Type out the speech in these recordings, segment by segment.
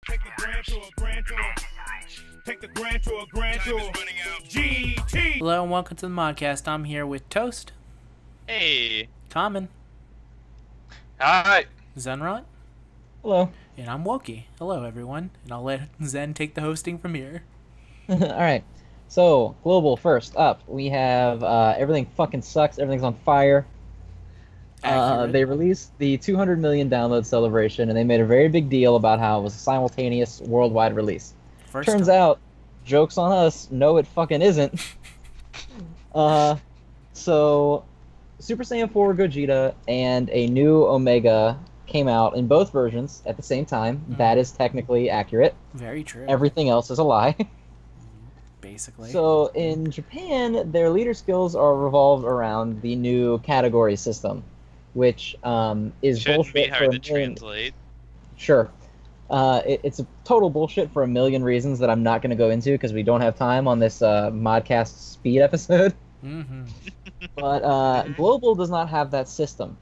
Take the grand tour, grand tour. Take the grand tour, grand tour. GT. Hello and welcome to the Modcast. I'm here with Toast. Hey. Common. Hi. Zenrot. Hello. And I'm Wokey. Hello, everyone. And I'll let Zen take the hosting from here. Alright. So, global first up. We have everything fucking sucks. Everything's on fire. They released the 200 million download celebration, and they made a very big deal about how it was a simultaneous worldwide release. Turns out, joke's on us, no it fucking isn't. So, Super Saiyan 4 Gogeta and a new Omega came out in both versions at the same time. That is technically accurate. Very true. Everything else is a lie. Basically. So, in Japan, their leader skills are revolved around the new category system, which is Shouldn't be bullshit for hard a to million... translate. Sure. It's a total bullshit for a million reasons that I'm not going to go into because we don't have time on this Modcast speed episode. Mm-hmm. But Global does not have that system.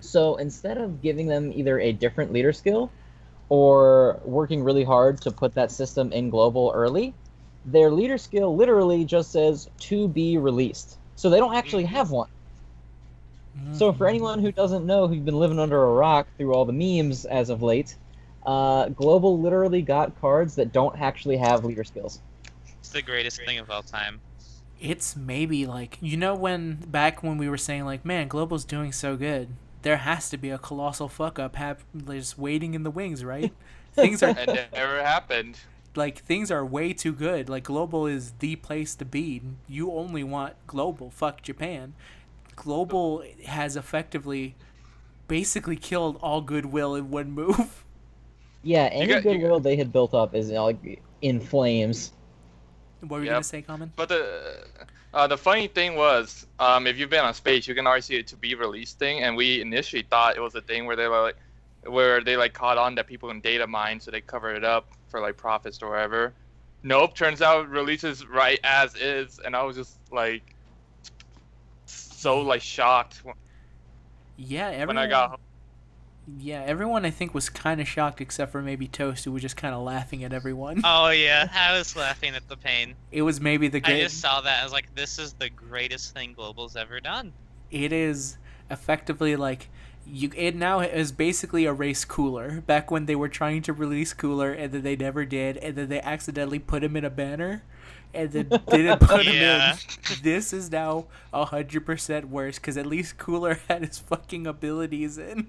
So instead of giving them either a different leader skill or working really hard to put that system in Global early, their leader skill literally just says to be released. So they don't actually have one. So for anyone who doesn't know, who's been living under a rock through all the memes as of late, Global literally got cards that don't actually have leader skills. It's the greatest thing of all time. It's maybe like, back when we were saying like, man, Global's doing so good, there has to be a colossal fuck up just waiting in the wings, right? Things are And it never happened. like, things are way too good. Like, Global is the place to be. You only want Global. Fuck Japan. Global has effectively basically killed all goodwill in one move. Yeah, any goodwill they had built up is like in flames. What were you gonna say, Common? But the funny thing was, if you've been on Space, you can already see it to be released thing, and we initially thought it was a thing where they caught on that people can data mine, so they covered it up for like profits or whatever. Nope, turns out it releases right as is, and I was just like so like shocked Yeah, when I got home. Yeah, everyone I think was kind of shocked except for maybe Toast, who was just kind of laughing at everyone. Oh yeah, I was laughing at the pain. It was maybe the I great. just saw that. I was like, this is the greatest thing Global's ever done. It is effectively like it now is basically a race Cooler. Back when they were trying to release Cooler and then they never did, and then they accidentally put him in a banner, and then didn't put him in. This is now 100% worse because at least Cooler had his fucking abilities in.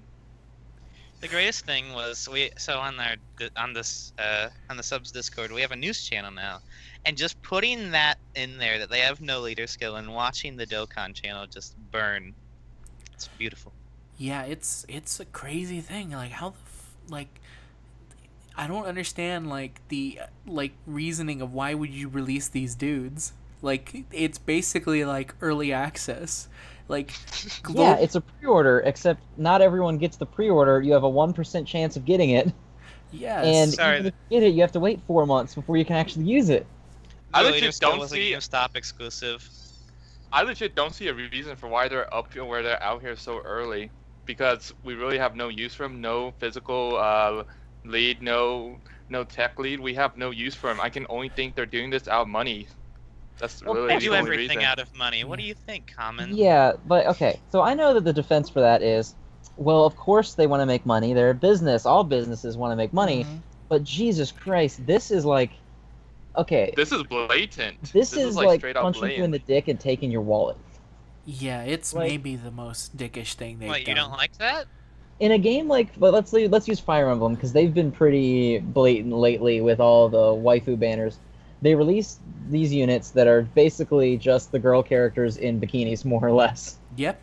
The greatest thing was on the subs Discord we have a news channel now, and just putting that in there that they have no leader skill and watching the Dokkan channel just burn. It's beautiful. Yeah, it's a crazy thing. Like how I don't understand like the reasoning of why would you release these dudes? Like it's basically like early access. Like yeah, it's a pre-order, except not everyone gets the pre-order. You have a 1% chance of getting it. Yes. And even if you get it, you have to wait 4 months before you can actually use it. I legit don't see a GameStop exclusive. I legit don't see a reason for why they're up here, where they're out here so early, because we really have no use for them. No physical lead, no tech lead. We have no use for them. I can only think they're doing this out of money. That's really They the do only everything reason. out of money. What do you think, Common? Yeah, but okay. So I know that the defense for that is, well, of course they want to make money. They're a business. All businesses want to make money. Mm-hmm. But Jesus Christ, this is like, okay. This is blatant. This is like straight up punching you in blatant. the dick and taking your wallet. Yeah, it's Like- maybe the most dickish thing they've What, done. you don't like that? In a game like, but let's use Fire Emblem because they've been pretty blatant lately with all the waifu banners. They release these units that are basically just the girl characters in bikinis, more or less. Yep.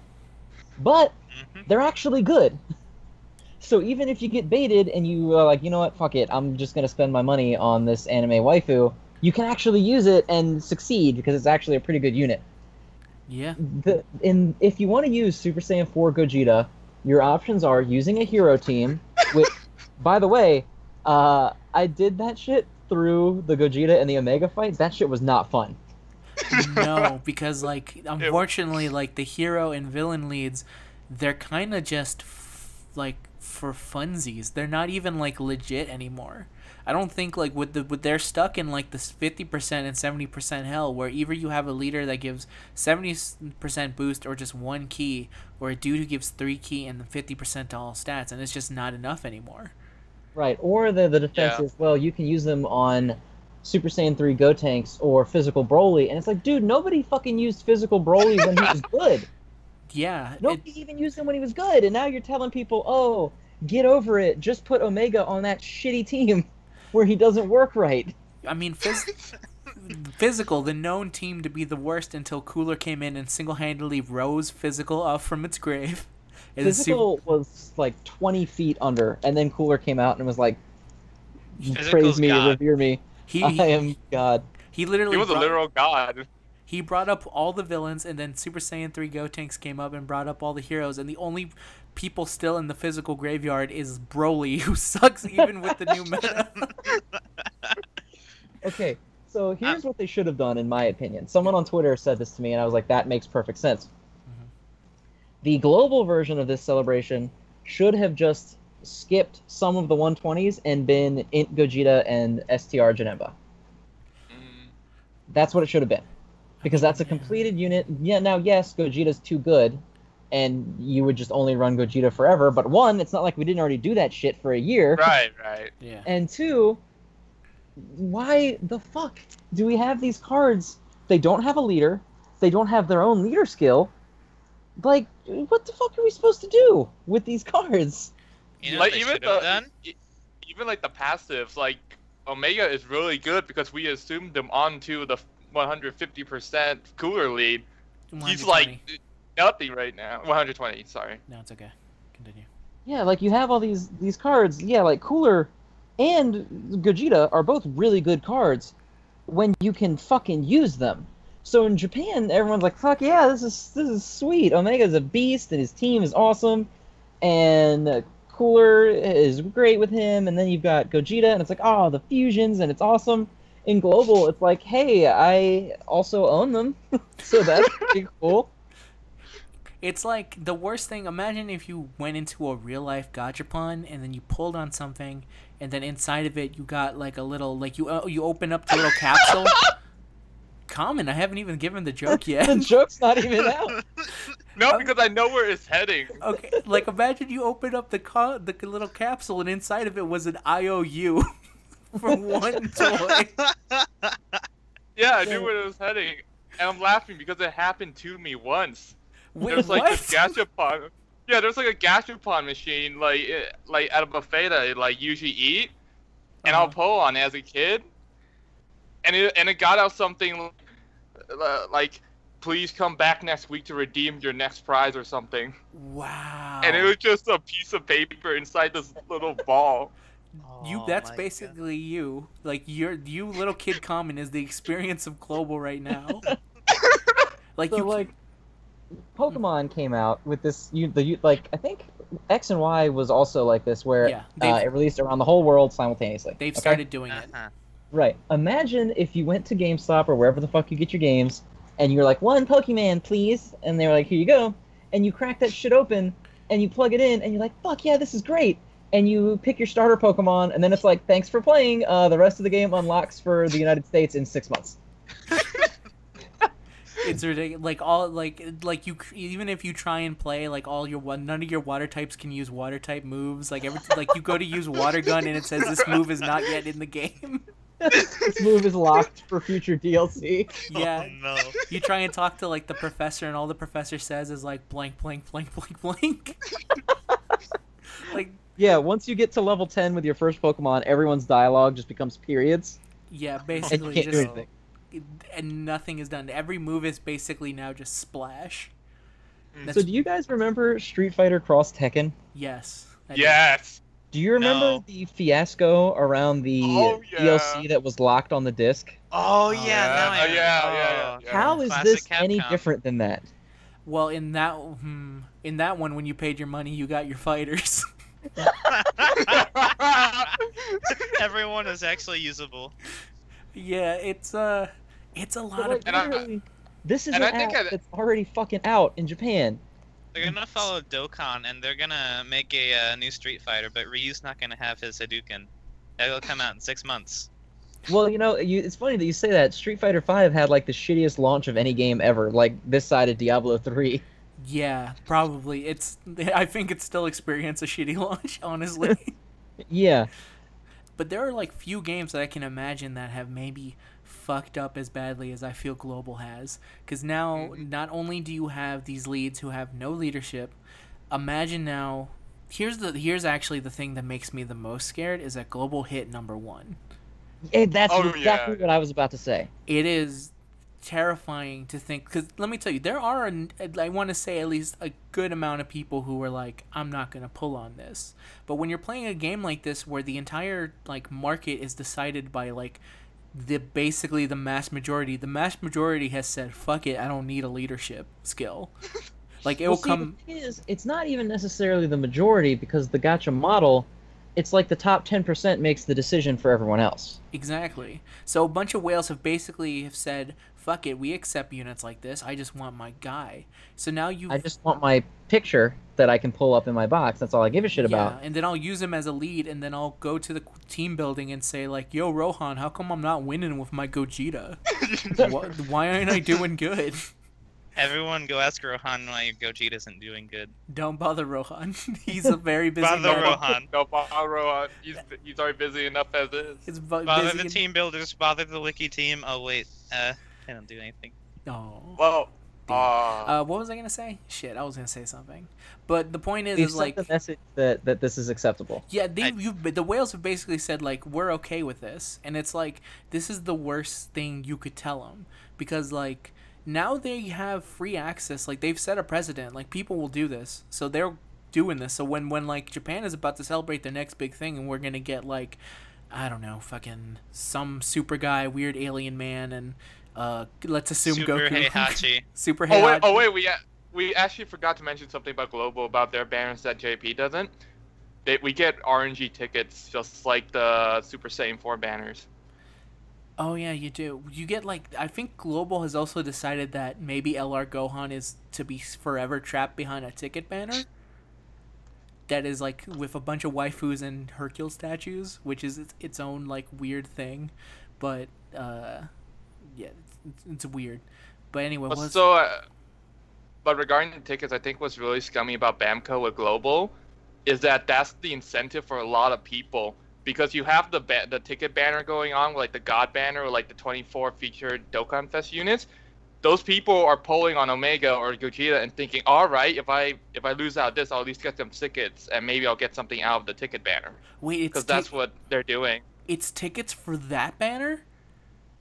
But Mm-hmm. they're actually good. So even if you get baited and you are like, you know what, fuck it, I'm just gonna spend my money on this anime waifu, you can actually use it and succeed because it's actually a pretty good unit. Yeah. If you want to use Super Saiyan 4 Gogeta, your options are using a hero team, which, by the way, I did that shit through the Gogeta and the Omega fight. That shit was not fun. No, because like unfortunately, like the hero and villain leads, they're kind of just like for funsies. They're not even like legit anymore. I don't think like they're stuck in like this 50% and 70% hell where either you have a leader that gives 70% boost or just one key, or a dude who gives 3 key and 50% to all stats, and it's just not enough anymore. Right, or the defense is, well, you can use them on Super Saiyan 3 Gotenks or Physical Broly, and it's like, dude, nobody fucking used Physical Broly when he was good. Yeah. Nobody even used him when he was good, and now you're telling people, oh, get over it, just put Omega on that shitty team where he doesn't work right. I mean, Physical, the known team to be the worst until Cooler came in and single-handedly rose Physical up from its grave. Physical was like 20 feet under, and then Cooler came out and was like, Physical's praise me, God. revere me. I am God. He literally was a literal god. He brought up all the villains, and then Super Saiyan 3 Gotenks came up and brought up all the heroes, and the only people still in the Physical graveyard is Broly, who sucks even with the new meta. Okay, so here's what they should have done, in my opinion. Someone on Twitter said this to me, and I was like, that makes perfect sense. The global version of this celebration should have just skipped some of the 120s and been Int Gogeta and STR Janemba. That's what it should have been. Because that's a completed unit. Yeah, now, yes, Gogeta's too good, and you would just only run Gogeta forever, but one, it's not like we didn't already do that shit for a year. Right. Yeah. And two, why the fuck do we have these cards? They don't have a leader. They don't have their own leader skill. Like, what the fuck are we supposed to do with these cards? You know Like what they even should have done? even like the passives, like Omega is really good because we assumed them onto the 150% Cooler lead. He's 120. like nothing right now. 120, sorry. No, it's okay. Continue. Yeah, like you have all these cards. Yeah, like Cooler and Gogeta are both really good cards when you can fucking use them. So in Japan, everyone's like, "Fuck yeah, this is sweet. Omega's a beast, and his team is awesome, and Cooler is great with him." And then you've got Gogeta, and it's like, "Oh, the fusions, and it's awesome." In Global, it's like, "Hey, I also own them, so that's pretty cool." It's like the worst thing. Imagine if you went into a real life gachapon and then you pulled on something, and then inside of it you got like a little, like you open up the little capsule. Common, I haven't even given the joke yet. The joke's not even out. No, because I know where it's heading. Okay, like imagine you open up the little capsule and inside of it was an IOU from one toy. Yeah, I knew where it was heading, and I'm laughing because it happened to me once. Wait, There's like what? this gachapon. Yeah, there's like a gachapon machine, like at a buffet that I like usually eat, and I'll pull on it as a kid, and it got out something like, "Please come back next week to redeem your next prize" or something. Wow. And it was just a piece of paper inside this little ball. That's basically you. Like you little kid Common is the experience of Global right now. Like So, you like, Pokemon came out with this. Like, I think X and Y was also like this, where Yeah, it released around the whole world simultaneously. they've okay? started doing it. Uh-huh. Right. Imagine if you went to GameStop or wherever the fuck you get your games, and you're like, "One Pokemon, please," and they were like, "Here you go," and you crack that shit open, and you plug it in, and you're like, "Fuck yeah, this is great," and you pick your starter Pokemon, and then it's like, "Thanks for playing. The rest of the game unlocks for the United States in 6 months." It's ridiculous. Like all like you even if you try and play like none of your water types can use water type moves. Like like you go to use Water Gun and it says this move is not yet in the game. This move is locked for future DLC. Yeah. Oh, no. You try and talk to like the professor and all the professor says is like blank blank blank blank blank. Like Yeah, once you get to level 10 with your first Pokemon, everyone's dialogue just becomes periods, yeah, and you basically can't do just anything. and nothing is done. Every move is basically now just splash. So do you guys remember Street Fighter Cross Tekken? Yes. I do. Yes. Do you remember No. the fiasco around the Oh, yeah. DLC that was locked on the disc? Oh yeah, yeah, now I yeah. How is Classic this any Capcom. different than that? Well, in that one, when you paid your money, you got your fighters. Everyone is actually usable. Yeah, it's a But, lot like, of. And I- literally, this is and an I think app that's already fucking out in Japan. They're gonna follow Dokkan, and they're gonna make a new Street Fighter, but Ryu's not gonna have his Hadouken. That'll come out in 6 months. Well, it's funny that you say that. Street Fighter V had like the shittiest launch of any game ever, like this side of Diablo 3. Yeah, probably. I think it still experienced a shitty launch, honestly. Yeah. But there are like few games that I can imagine that have maybe fucked up as badly as I feel Global has. Because now, not only do you have these leads who have no leadership, imagine now. Here's actually the thing that makes me the most scared is that Global hit #1. That's exactly what I was about to say. It is terrifying to think, because let me tell you, there are I want to say at least a good amount of people who are like, I'm not gonna pull on this. But when you're playing a game like this where the entire like market is decided by like basically the mass majority has said, fuck it, I don't need a leadership skill. Like it will come. The thing is, it's not even necessarily the majority, because the gacha model, it's like the top 10% makes the decision for everyone else. Exactly. So a bunch of whales have said, fuck it, we accept units like this. I just want my guy. So now I just want my picture that I can pull up in my box. That's all I give a shit about. And then I'll use him as a lead, and then I'll go to the team building and say like, yo, Rohan, how come I'm not winning with my Gogeta? Why aren't I doing good? Everyone go ask Rohan why your Gogeta isn't doing good. Don't bother Rohan. He's a very busy man. Rohan. Don't bother Rohan. He's already busy enough as is. Bother the team builders. Bother the wiki team. Oh wait, I don't do anything. No. Well. What was I gonna say? Shit, I was gonna say something. But the point is, like the message that this is acceptable. Yeah, the whales have basically said like, we're okay with this, and it's like this is the worst thing you could tell them, because like. Now they have free access. Like, they've set a precedent. Like, people will do this. So they're doing this. So when like, Japan is about to celebrate the next big thing and we're going to get, like, I don't know, fucking some super guy, weird alien man, and let's assume Super Goku. Heihachi. Super Heihachi. Oh, wait, we actually forgot to mention something about Global, about their banners that JP doesn't. We get RNG tickets just like the Super Saiyan 4 banners. Oh yeah, you do. You get like, I think Global has also decided that maybe LR Gohan is to be forever trapped behind a ticket banner. That is like with a bunch of waifus and Hercule statues, which is its own like weird thing, but yeah, it's weird. But anyway, but regarding the tickets, I think what's really scummy about Bamco with Global is that that's the incentive for a lot of people. Because you have the ticket banner going on, like the God banner or like the 24 featured Dokkan Fest units. Those people are pulling on Omega or Gogeta and thinking, all right, if I lose out this, I'll at least get some tickets and maybe I'll get something out of the ticket banner. Wait, because that's what they're doing. It's tickets for that banner?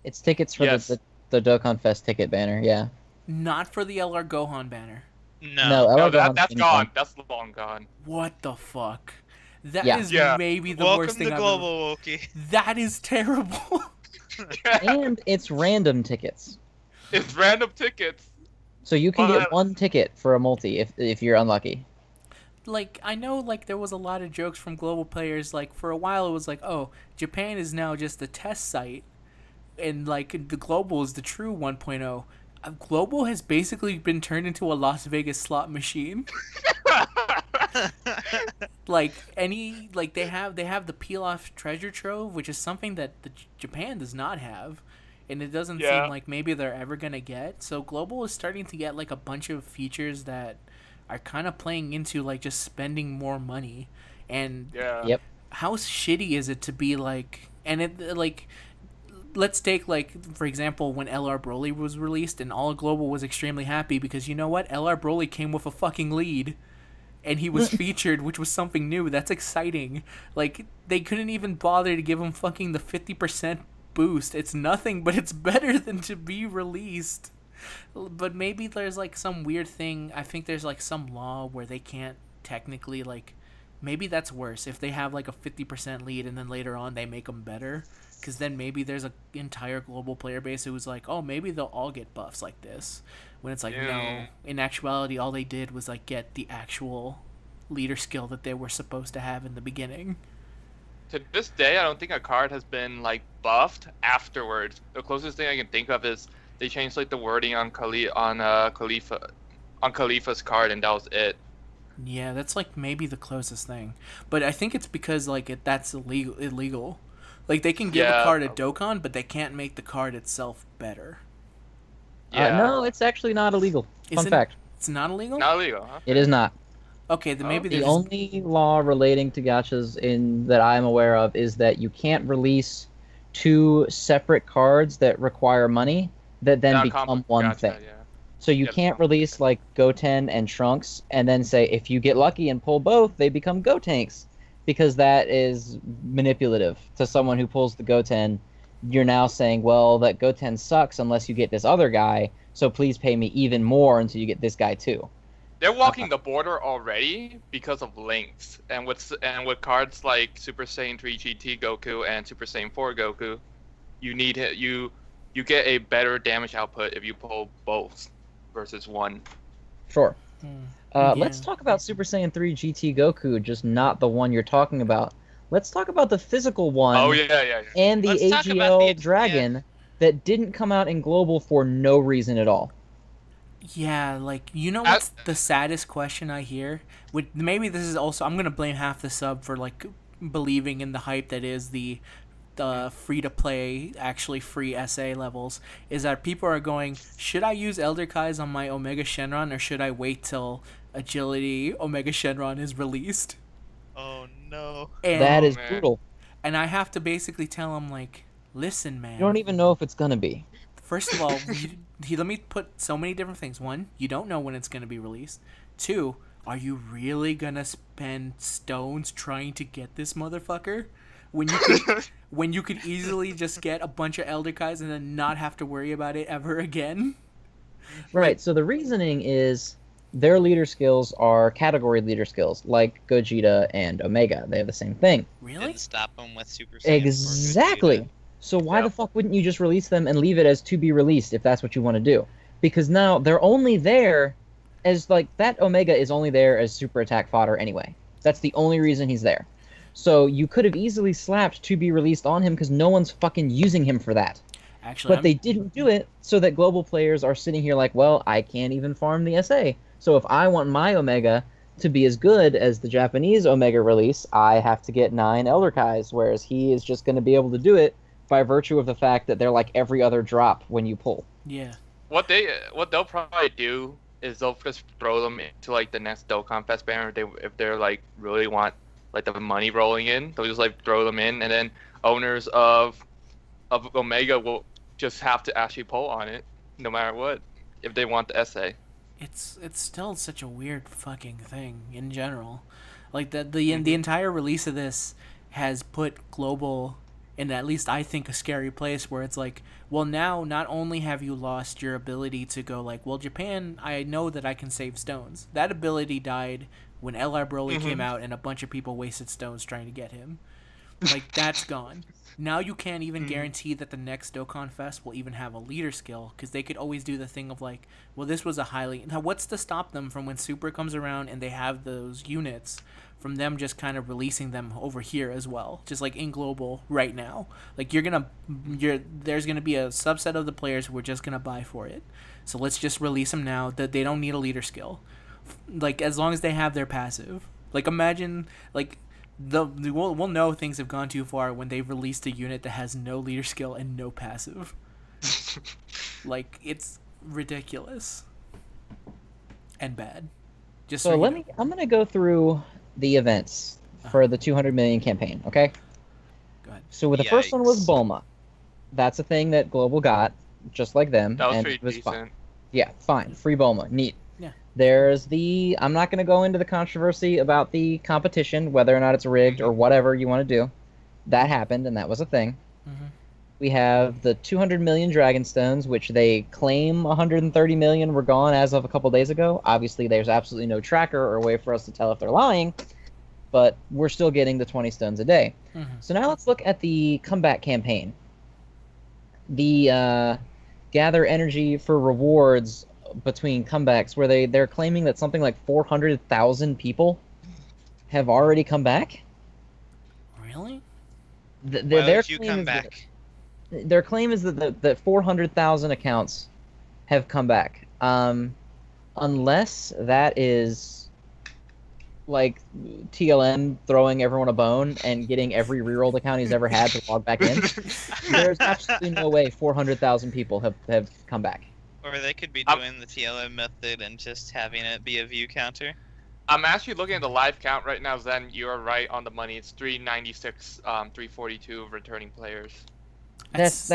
It's tickets for the Dokkan Fest ticket banner, yeah. Not for the LR Gohan banner. No, that's gone. That's long gone. What the fuck? That is maybe the worst thing I've ever... Global, Wookie. That is terrible. And it's random tickets. It's random tickets. So you can get one ticket for a multi if you're unlucky. Like, I know, like, there was a lot of jokes from Global players. Like, for a while it was like, oh, Japan is now just a test site. And, like, the Global is the true 1.0. Global has basically been turned into a Las Vegas slot machine. Like they have the peel off treasure trove, which is something that Japan does not have, and it doesn't seem like maybe they're ever gonna get. So Global is starting to get like a bunch of features that are kind of playing into like just spending more money. And how shitty is it to be like, and it like, let's take like for example when LR Broly was released and all Global was extremely happy because you know what, LR Broly came with a fucking lead. And he was featured, which was something new. That's exciting. Like, they couldn't even bother to give him fucking the 50% boost. It's nothing, but it's better than to be released. But maybe there's, like, some weird thing. I think there's, like, some law where they can't technically, like... Maybe that's worse. If they have, like, a 50% lead and then later on they make them better. Because then maybe there's an entire global player base who's like, oh, maybe they'll all get buffs like this. When it's like, no, in actuality, all they did was like get the actual leader skill that they were supposed to have in the beginning. To this day, I don't think a card has been like buffed afterwards. The closest thing I can think of is they changed like the wording on Khalifa on Khalifa's card, and that was it. Yeah, that's like maybe the closest thing, but I think it's because like that's illegal. Like they can give a card a Dokkan, but they can't make the card itself better. Yeah. No, it's actually not illegal. Fun fact. It's not illegal? Not illegal, huh? It is not. Okay, then maybe The there's only law relating to gachas that I'm aware of is that you can't release two separate cards that require money that then become one thing. Yeah. So you can't release like Goten and Trunks and then say if you get lucky and pull both, they become Gotenks, because that is manipulative to someone who pulls the Goten. You're now saying, well, that Goten sucks unless you get this other guy, so please pay me even more until you get this guy too. They're walking the border already because of length, and with cards like Super Saiyan 3 GT Goku and Super Saiyan 4 Goku, you get a better damage output if you pull both versus one. Sure. Let's talk about Super Saiyan 3 GT Goku, just not the one you're talking about. Let's talk about the physical one. Oh yeah. And the Let's talk about AGL Dragon that didn't come out in Global for no reason at all. Yeah, like, you know what's the saddest question I hear? Maybe this is also, I'm gonna blame half the sub for like believing in the hype that is the free-to-play, actually free SA levels, is that people are going, should I use Elder Kais on my Omega Shenron, or should I wait till Agility Omega Shenron is released? Oh no. And, That is brutal. And I have to basically tell them, like, listen, man. You don't even know if it's gonna be. First of all, let me put so many different things. One, you don't know when it's going to be released. Two, are you really going to spend stones trying to get this motherfucker? When you could easily just get a bunch of Elder Kais and then not have to worry about it ever again? Right, so the reasoning is their leader skills are category leader skills, like Gogeta and Omega. They have the same thing. Really? Didn't stop them with Super Saiyan 4 Exactly. Gogeta. So why the fuck wouldn't you just release them and leave it as to be released if that's what you want to do? Because now they're only there as, like, that Omega is only there as super attack fodder anyway. That's the only reason he's there. So you could have easily slapped to be released on him because no one's fucking using him for that. Actually, But they didn't do it so that global players are sitting here like, well, I can't even farm the SA. So if I want my Omega to be as good as the Japanese Omega release, I have to get 9 Elder Kais, whereas he is just going to be able to do it by virtue of the fact that they're like every other drop when you pull. Yeah. What they'll probably do is they'll just throw them into like the next Dokkan Fest banner if they're like really want like the money rolling in. They'll just like throw them in, and then owners of Omega will just have to actually pull on it no matter what if they want the SA. It's still such a weird fucking thing in general. Like the entire release of this has put global in, at least I think, a scary place where it's like, well, now not only have you lost your ability to go like, well, Japan, I know that I can save stones. That ability died when LR Broly came out and a bunch of people wasted stones trying to get him. Like, that's gone. Now you can't even guarantee that the next Dokkan Fest will even have a leader skill, because they could always do the thing of like, well, this was a highly... Now, what's to stop them from when Super comes around and they have those units, from them just kind of releasing them over here as well, just like in global right now? Like, there's gonna be a subset of the players who are just gonna buy for it. So let's just release them now, that they don't need a leader skill. Like, as long as they have their passive. Like, imagine, like... We'll know things have gone too far when they've released a unit that has no leader skill and no passive. Like, it's ridiculous and bad. Just so I'm gonna go through the events for the 200 million campaign. Okay. Go ahead. So the first one was Bulma. That's a thing that Global got, just like them. That was and pretty it was decent. fine. Yeah, fine. Free Bulma. Neat. Yeah. There's I'm not going to go into the controversy about the competition, whether or not it's rigged or whatever you want to do. That happened, and that was a thing. Mm-hmm. We have the 200 million Dragon Stones, which they claim 130 million were gone as of a couple days ago. Obviously, there's absolutely no tracker or way for us to tell if they're lying, but we're still getting the 20 stones a day. Mm-hmm. So now let's look at the comeback campaign. The gather energy for rewards between comebacks, where they're claiming that something like 400,000 people have already come back. Really? Why would you come back? Their claim is that 400,000 accounts have come back. Unless that is like TLM throwing everyone a bone and getting every rerolled account he's ever had to log back in, there's absolutely no way 400,000 people have come back. Or they could be doing the TLM method and just having it be a view counter. I'm actually looking at the live count right now, Zen. You're right on the money. It's 396, 342 returning players. That's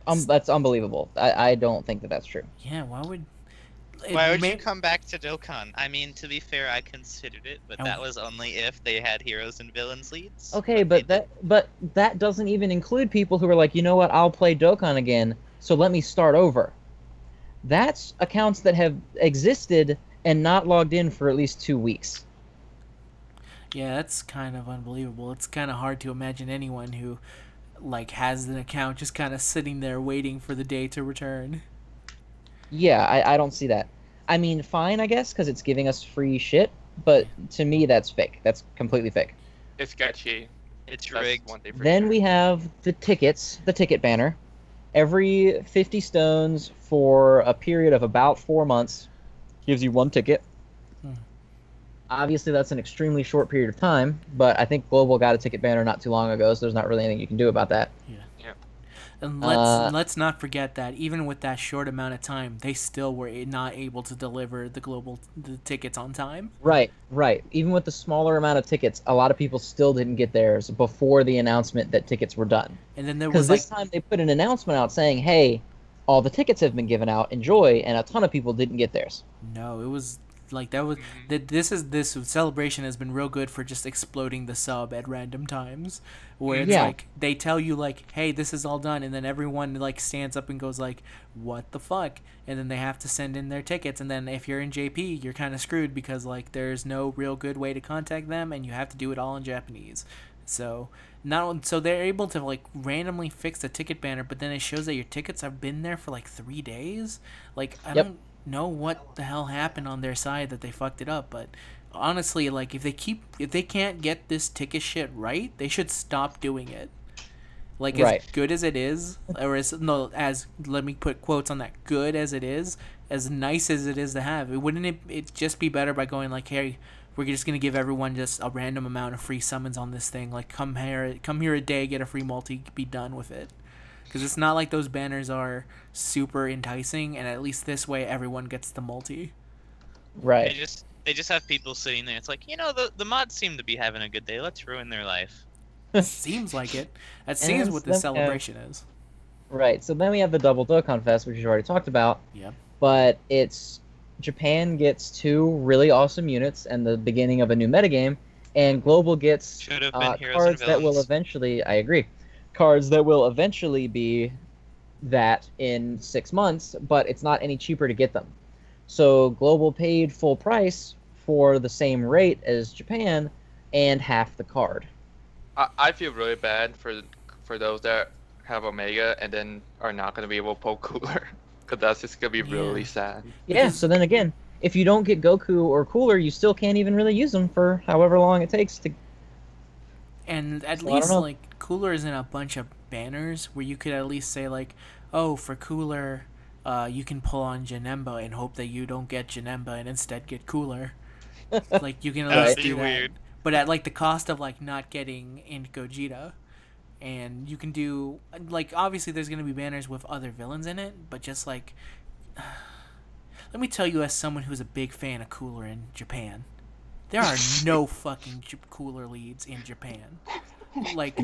unbelievable. I don't think that that's true. Yeah, why would you come back to Dokkan? I mean, to be fair, I considered it, but that was only if they had heroes and villains leads. Okay, but that doesn't even include people who are like, you know what, I'll play Dokkan again, so let me start over. That's accounts that have existed and not logged in for at least 2 weeks. Yeah, that's kind of unbelievable. It's kind of hard to imagine anyone who like has an account just kind of sitting there waiting for the day to return. Yeah, I don't see that. I mean, fine, I guess, because it's giving us free shit, but to me, that's fake. That's completely fake. It's sketchy. It's rigged. Then we have the tickets, the ticket banner. Every 50 stones for a period of about 4 months gives you 1 ticket. Obviously, that's an extremely short period of time, but I think Global got a ticket banner not too long ago, so there's not really anything you can do about that. Yeah. And let's not forget that even with that short amount of time, they still were not able to deliver the tickets on time. Right. Even with the smaller amount of tickets, a lot of people still didn't get theirs before the announcement that tickets were done. And then there was this time they put an announcement out saying, "Hey, all the tickets have been given out. Enjoy," and a ton of people didn't get theirs. No, it was like that was this celebration has been real good for just exploding the sub at random times, where it's like they tell you like, hey, this is all done, and then everyone like stands up and goes like, what the fuck, and then they have to send in their tickets, and then if you're in JP, you're kind of screwed because like there's no real good way to contact them, and you have to do it all in Japanese. So they're able to like randomly fix the ticket banner, but then it shows that your tickets have been there for like 3 days. Like I don't know what the hell happened on their side that they fucked it up, but honestly, like if they can't get this ticket shit right, they should stop doing it. Like as good as it is, or as let me put quotes on that, good as it is, as nice as it is to have, wouldn't it just be better by going like, hey, we're just gonna give everyone just a random amount of free summons on this thing, like come here a day, get a free multi, be done with it. Because it's not like those banners are super enticing, and at least this way everyone gets the multi. Right. They just have people sitting there. It's like, the mods seem to be having a good day. Let's ruin their life. Seems like it. That seems what the celebration is. Right. So then we have the Double Dokkan Fest, which you already talked about. Yep. But Japan gets 2 really awesome units and the beginning of a new metagame, and Global gets cards that will eventually. I agree. Cards that will eventually be that in 6 months, but it's not any cheaper to get them. So Global paid full price for the same rate as Japan and half the card. I feel really bad for those that have Omega and then are not going to be able to pull Cooler, because that's just going to be really sad. Yeah, so then again, if you don't get Goku or Cooler, you still can't even really use them for however long it takes to... And at least, like, Cooler is in a bunch of banners where you could at least say, like, oh, for Cooler, you can pull on Janemba and hope that you don't get Janemba and instead get Cooler. Like, you can at least do that. Weird. But at, like, the cost of, like, not getting into Gogeta. And you can do, like, obviously there's going to be banners with other villains in it, but just, like, let me tell you as someone who's a big fan of Cooler in Japan, there are no fucking Cooler leads in Japan. Like,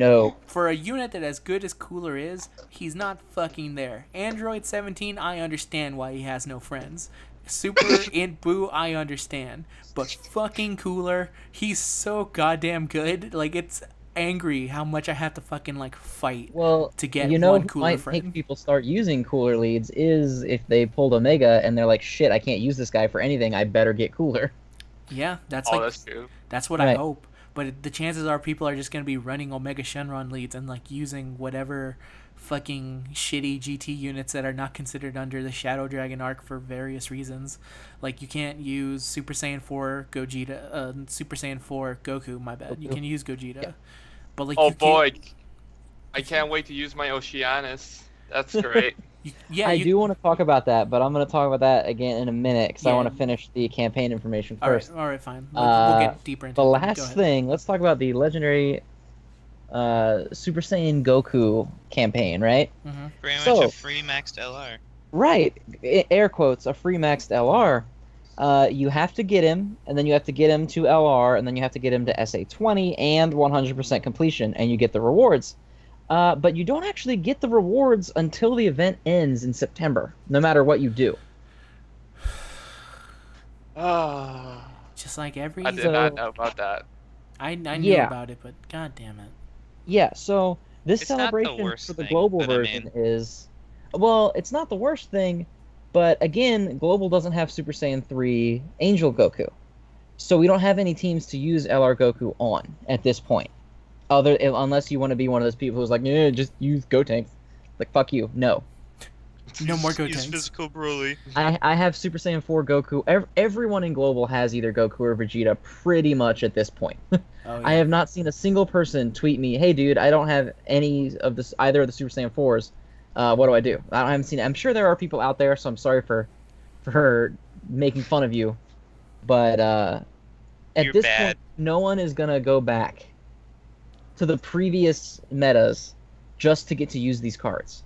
for a unit that as good as Cooler is, he's not fucking there. Android 17, I understand why he has no friends. Super in Boo, I understand. But fucking Cooler, he's so goddamn good. Like, it's angry how much I have to fucking, like, fight to get one Cooler friend. Might make people start using Cooler leads is if they pulled Omega and they're like, shit, I can't use this guy for anything, I better get Cooler. Yeah, that's true. That's what I hope. But the chances are people are just going to be running Omega Shenron leads and, like, using whatever fucking shitty GT units that are not considered under the Shadow Dragon arc for various reasons. Like, you can't use Super Saiyan 4 Gogeta, Super Saiyan 4 Goku, my bad. You can use Gogeta. Yeah. But, like, I can't wait to use my Oceanus. That's great. Yeah, I do want to talk about that, but I'm going to talk about that again in a minute because I Yeah. want to finish the campaign information All right, first. fine. We'll get deeper into The it. Go last ahead. thing, let's talk about the legendary Super Saiyan Goku campaign, right? Pretty much So- a free maxed LR. Right, air quotes, a free maxed LR. You have to get him, and then you have to get him to LR, and then you have to get him to SA20 and 100% completion, and you get the rewards. But you don't actually get the rewards until the event ends in September, no matter what you do. Just like every. I did not know about that. I knew Yeah. about it, but god damn it. Yeah, so this It's not the celebration worst for the thing, global but I version mean- is, well, it's not the worst thing, but again, global doesn't have Super Saiyan 3 Angel Goku, so we don't have any teams to use LR Goku on at this point, unless you want to be one of those people who's like, yeah, just use Gotenks. Like, fuck you, no. No more Use Gotenks. physical Broly. I have Super Saiyan 4 Goku. Everyone in global has either Goku or Vegeta pretty much at this point. Oh, I have not seen a single person tweet me, "Hey, dude, I don't have any of this, either of the Super Saiyan 4s. What do I do?" I haven't seen it. I'm sure there are people out there, so I'm sorry for making fun of you. But at You're this bad. point, no one is gonna go back to the previous metas just to get to use these cards.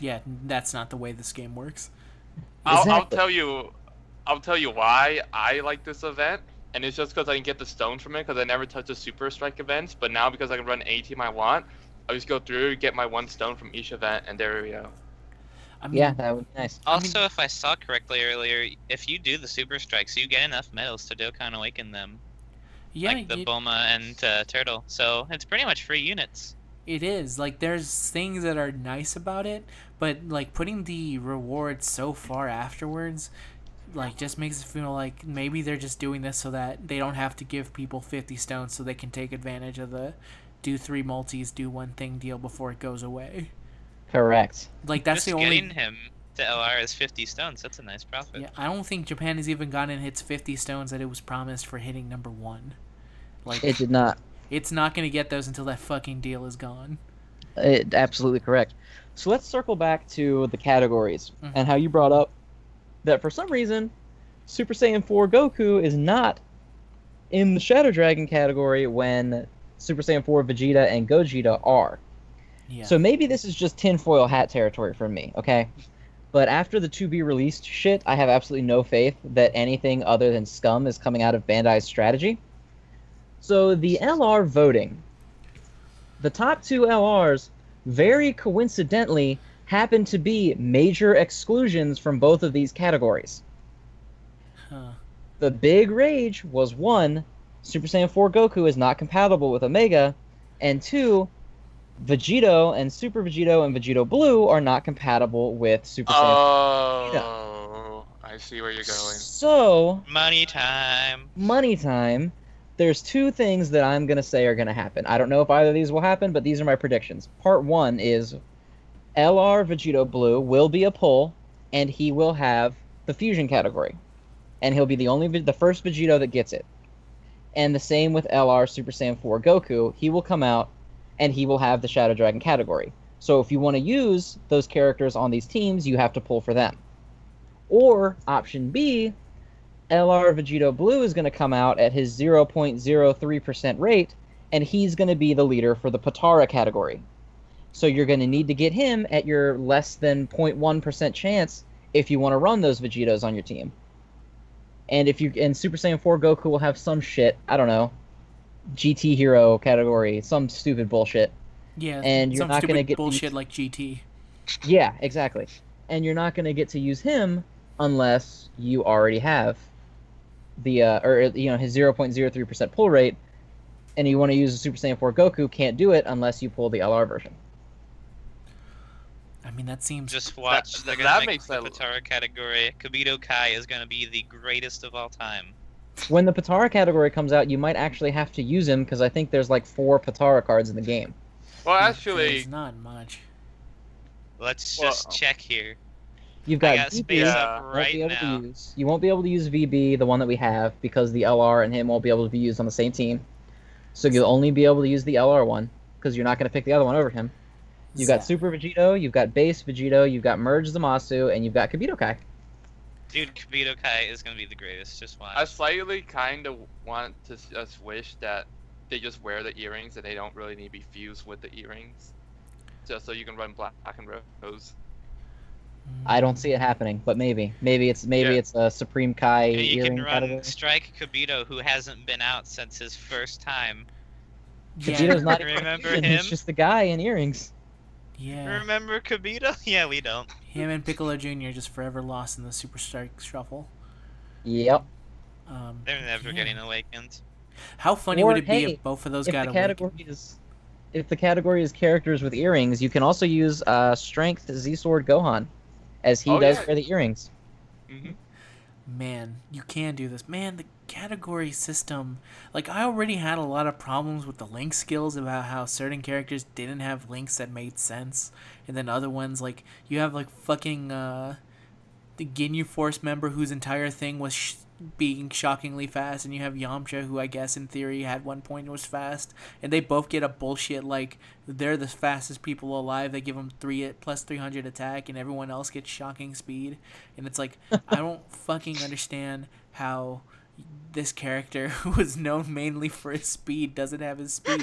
Yeah, that's not the way this game works. I'll Exactly. tell you why I like this event, and it's just because I can get the stones from it because I never touched the Super Strike events. But now because I can run any team I want, I just go through, get my one stone from each event, and there we go. I mean, Yeah, that would be nice. Also, if I saw correctly earlier, if you do the super strikes, you get enough medals to Dokkan Awaken them, yeah, like the Bulma and Turtle. So it's pretty much free units. it is. Like, there's things that are nice about it, but, like, putting the rewards so far afterwards, like, just makes it feel like maybe they're just doing this so that they don't have to give people 50 stones so they can take advantage of the do 3 multis, do 1 thing deal before it goes away. Correct. Like, that's Just the only... getting him to LR is 50 stones. That's a nice profit. Yeah, I don't think Japan has even gotten its 50 stones that it was promised for hitting number 1. Like, It did not. it's not going to get those until that fucking deal is gone. Absolutely correct. So let's circle back to the categories Mhm. and how you brought up that for some reason Super Saiyan 4 Goku is not in the Shadow Dragon category when Super Saiyan 4 Vegeta and Gogeta are. Yeah. So maybe this is just tinfoil hat territory for me, okay? But after the to-be-released shit, I have absolutely no faith that anything other than scum is coming out of Bandai's strategy. So the LR voting. The top 2 LRs, very coincidentally, happen to be major exclusions from both of these categories. Huh. The big rage was 1, Super Saiyan 4 Goku is not compatible with Omega, and 2, Vegito and Super Vegito and Vegito Blue are not compatible with Super Saiyan. Oh, I see where you're going. So, Money time. money time. There's 2 things that I'm going to say are going to happen. I don't know if either of these will happen, but these are my predictions. Part 1 is LR Vegito Blue will be a pull, and he will have the fusion category. And he'll be the first Vegito that gets it. And the same with LR Super Saiyan 4 Goku. He will come out, and he will have the Shadow Dragon category. So if you want to use those characters on these teams, you have to pull for them. Or, option B, LR Vegito Blue is going to come out at his 0.03% rate, and he's going to be the leader for the Patara category. So you're going to need to get him at your less than 0.1% chance if you want to run those Vegetos on your team. And Super Saiyan 4 Goku will have some shit, I don't know, GT hero category, some stupid bullshit. Yeah, And you're some not stupid gonna get bullshit these- like GT. Yeah, exactly. And you're not going to get to use him unless you already have the his 0.03% pull rate, and you want to use a Super Saiyan 4 Goku, can't do it unless you pull the LR version. I mean, that seems... Just watch. That- They're that gonna make makes the that- Patara category. Kibito Kai is gonna be the greatest of all time. When the Patara category comes out, you might actually have to use him because I think there's like 4 Patara cards in the game. Well, actually, There's not much. Let's Well, just check here. You've I got got VB, space Yeah. up won't right be able now. to use. You won't be able to use VB, the one that we have, because the LR and him won't be able to be used on the same team. So you'll only be able to use the LR one because you're not going to pick the other one over him. You've got Super Vegito, you've got Base Vegito, you've got Merge Zamasu, and you've got Kibito Kai. Dude, Kibito Kai is gonna be the greatest. Just watch. I slightly kind of want to just wish that they just wear the earrings and they don't really need to be fused with the earrings, just so you can run Black and Rose. I don't see it happening, but maybe it's a Supreme Kai And you earring can run category. Strike Kibito, who hasn't been out since his first time. Vegito's not even Remember fusion, him? he's just the guy in earrings. Yeah. Remember Kibito? Yeah, we don't. Him and Piccolo Jr. just forever lost in the Super Strike Shuffle. Yep. They're never yeah. getting awakened. How funny Or, would it be hey, if both of those If got the awakened? category is characters with earrings, you can also use Strength Z-Sword Gohan, as he Oh, does yeah. wear the earrings. Mm-hmm. Man, you can do this. Man, the category system. Like, I already had a lot of problems with the link skills about how certain characters didn't have links that made sense. And then other ones, like, you have, like, fucking, the Ginyu Force member whose entire thing was being shockingly fast. And you have Yamcha, who I guess in theory at one point was fast. And they both get a bullshit, like, they're the fastest people alive. They give them plus 300 attack, and everyone else gets shocking speed. And it's like, I don't fucking understand how this character, who was known mainly for his speed, doesn't have his speed.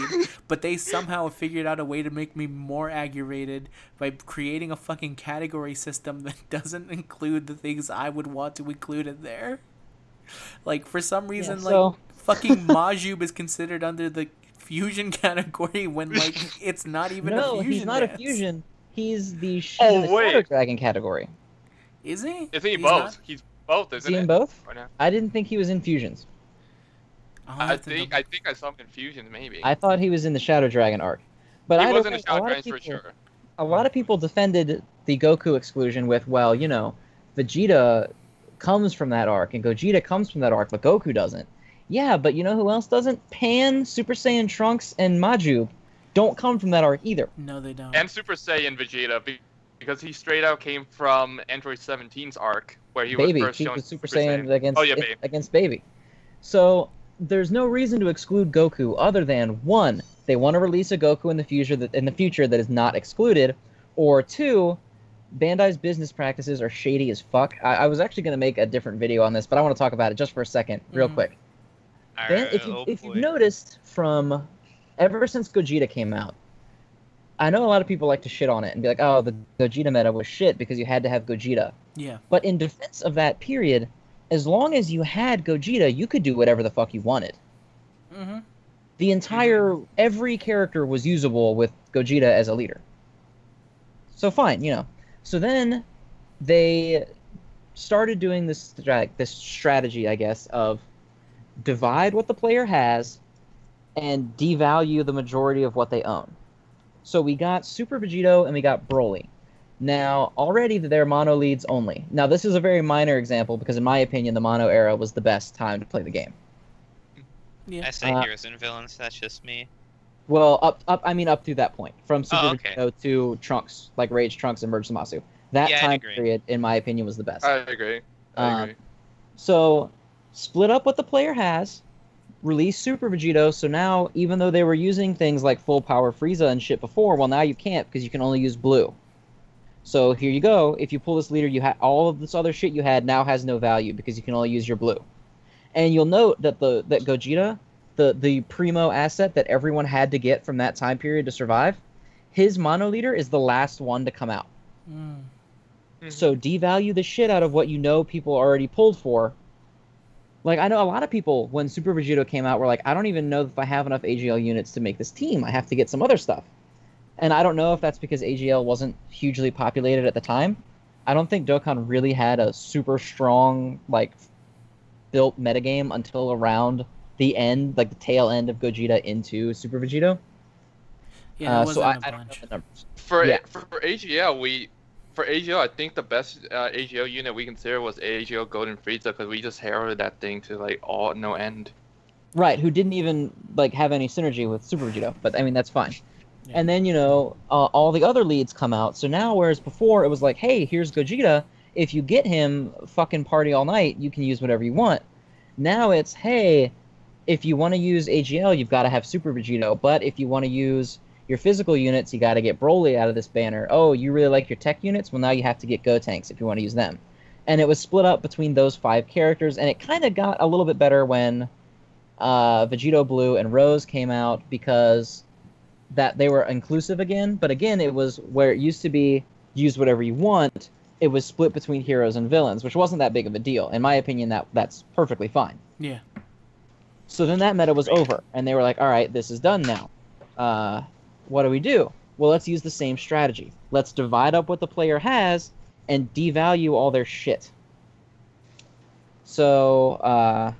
But they somehow have figured out a way to make me more aggravated by creating a fucking category system that doesn't include the things I would want to include in there. Like, for some reason, like, fucking Majub is considered under the fusion category when, like, it's not even a fusion. No, he's not dance. a fusion. He's the, Oh, the wait. Shadow Dragon category. Is he? Is he He's both? not? He's both, Is isn't he it? in both? Or no? I didn't think he was in fusions. I'll I have to think I saw him in Fusion maybe. I thought he was in the Shadow Dragon arc. But he I was don't in the know, a Shadow lot of Dragons for people- sure. A lot of people defended the Goku exclusion with, well, you know, Vegeta comes from that arc and Gogeta comes from that arc, but Goku doesn't. Yeah, but you know who else doesn't? Pan, Super Saiyan Trunks, and Majub don't come from that arc either. No, they don't. And Super Saiyan Vegeta, because he straight out came from Android 17's arc, where he Baby, was first he shown was Super Saiyan against, Oh yeah, Baby. against Baby. So there's no reason to exclude Goku other than, one, they want to release a Goku in the future that is not excluded, or two, Bandai's business practices are shady as fuck. I was actually going to make a different video on this, but I want to talk about it just for a second, real quick. If you've noticed, from ever since Gogeta came out, I know a lot of people like to shit on it and be like, oh, the Gogeta meta was shit because you had to have Gogeta. Yeah. But in defense of that period, as long as you had Gogeta, you could do whatever the fuck you wanted. Mm-hmm. The entire, every character was usable with Gogeta as a leader. So fine, you know. So then they started doing this strategy, I guess, of divide what the player has and devalue the majority of what they own. So we got Super Vegito and we got Broly. Now, already they're mono leads only. Now, this is a very minor example because, in my opinion, the mono era was the best time to play the game. Yeah. I say heroes and villains. That's just me. Well, up to that point, from Super okay. Vegito to Trunks, like Rage Trunks and Merge Zamasu. That Yeah, I'd time agree. period, in my opinion, was the best. I agree. I agree. So, split up what the player has, release Super Vegito, so now, even though they were using things like full power Frieza and shit before, well, now you can't because you can only use blue. So here you go. If you pull this leader, you had all of this other shit you had now has no value because you can only use your blue. And you'll note that that Gogeta, the primo asset that everyone had to get from that time period to survive, his mono leader is the last one to come out. Mm. So devalue the shit out of what you know people already pulled for. Like, I know a lot of people, when Super Vegito came out, were like, I don't even know if I have enough AGL units to make this team. I have to get some other stuff. And I don't know if that's because AGL wasn't hugely populated at the time. I don't think Dokkan really had a super strong, like, built metagame until around the end, like the tail end of Gogeta into Super Vegito. Yeah, that so wasn't I a don't know bunch. the numbers. For Yeah. AGL, I think the best AGL unit we consider was AGL Golden Frieza because we just heralded that thing to like all no end. Right, who didn't even like have any synergy with Super Vegito, but I mean that's fine. Yeah. And then all the other leads come out. So now, whereas before it was like, hey, here's Gogeta. If you get him, fucking party all night. You can use whatever you want. Now it's, hey, if you want to use AGL, you've got to have Super Vegito. But if you want to use, your physical units, you got to get Broly out of this banner. Oh, you really like your tech units? Well, now you have to get Gotenks if you want to use them. And it was split up between those 5 characters, and it kind of got a little bit better when Vegito Blue and Rose came out, because that they were inclusive again. But again, it was where it used to be use whatever you want. It was split between heroes and villains, which wasn't that big of a deal. In my opinion, that's perfectly fine. Yeah. So then that meta was over, and they were like, all right, this is done now. What do we do? Well, let's use the same strategy. Let's divide up what the player has and devalue all their shit. So,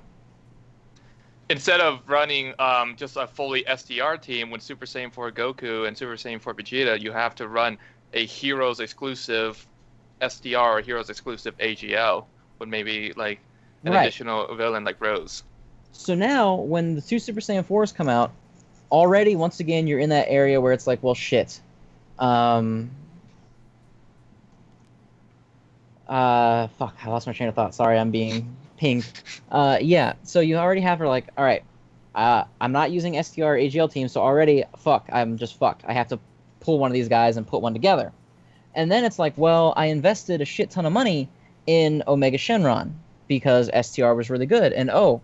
instead of running just a fully SDR team with Super Saiyan 4 Goku and Super Saiyan 4 Vegeta, you have to run a Heroes exclusive SDR or Heroes exclusive AGL with maybe like an additional villain like Rose. So now, when the 2 Super Saiyan 4s come out, already, once again, you're in that area where it's like, well, shit. Fuck, I lost my train of thought. Sorry, I'm being pinged. Yeah, so you already have her like, all right, I'm not using STR AGL team, so already, fuck, I'm just fucked. I have to pull one of these guys and put one together. And then it's like, well, I invested a shit ton of money in Omega Shenron because STR was really good, and oh,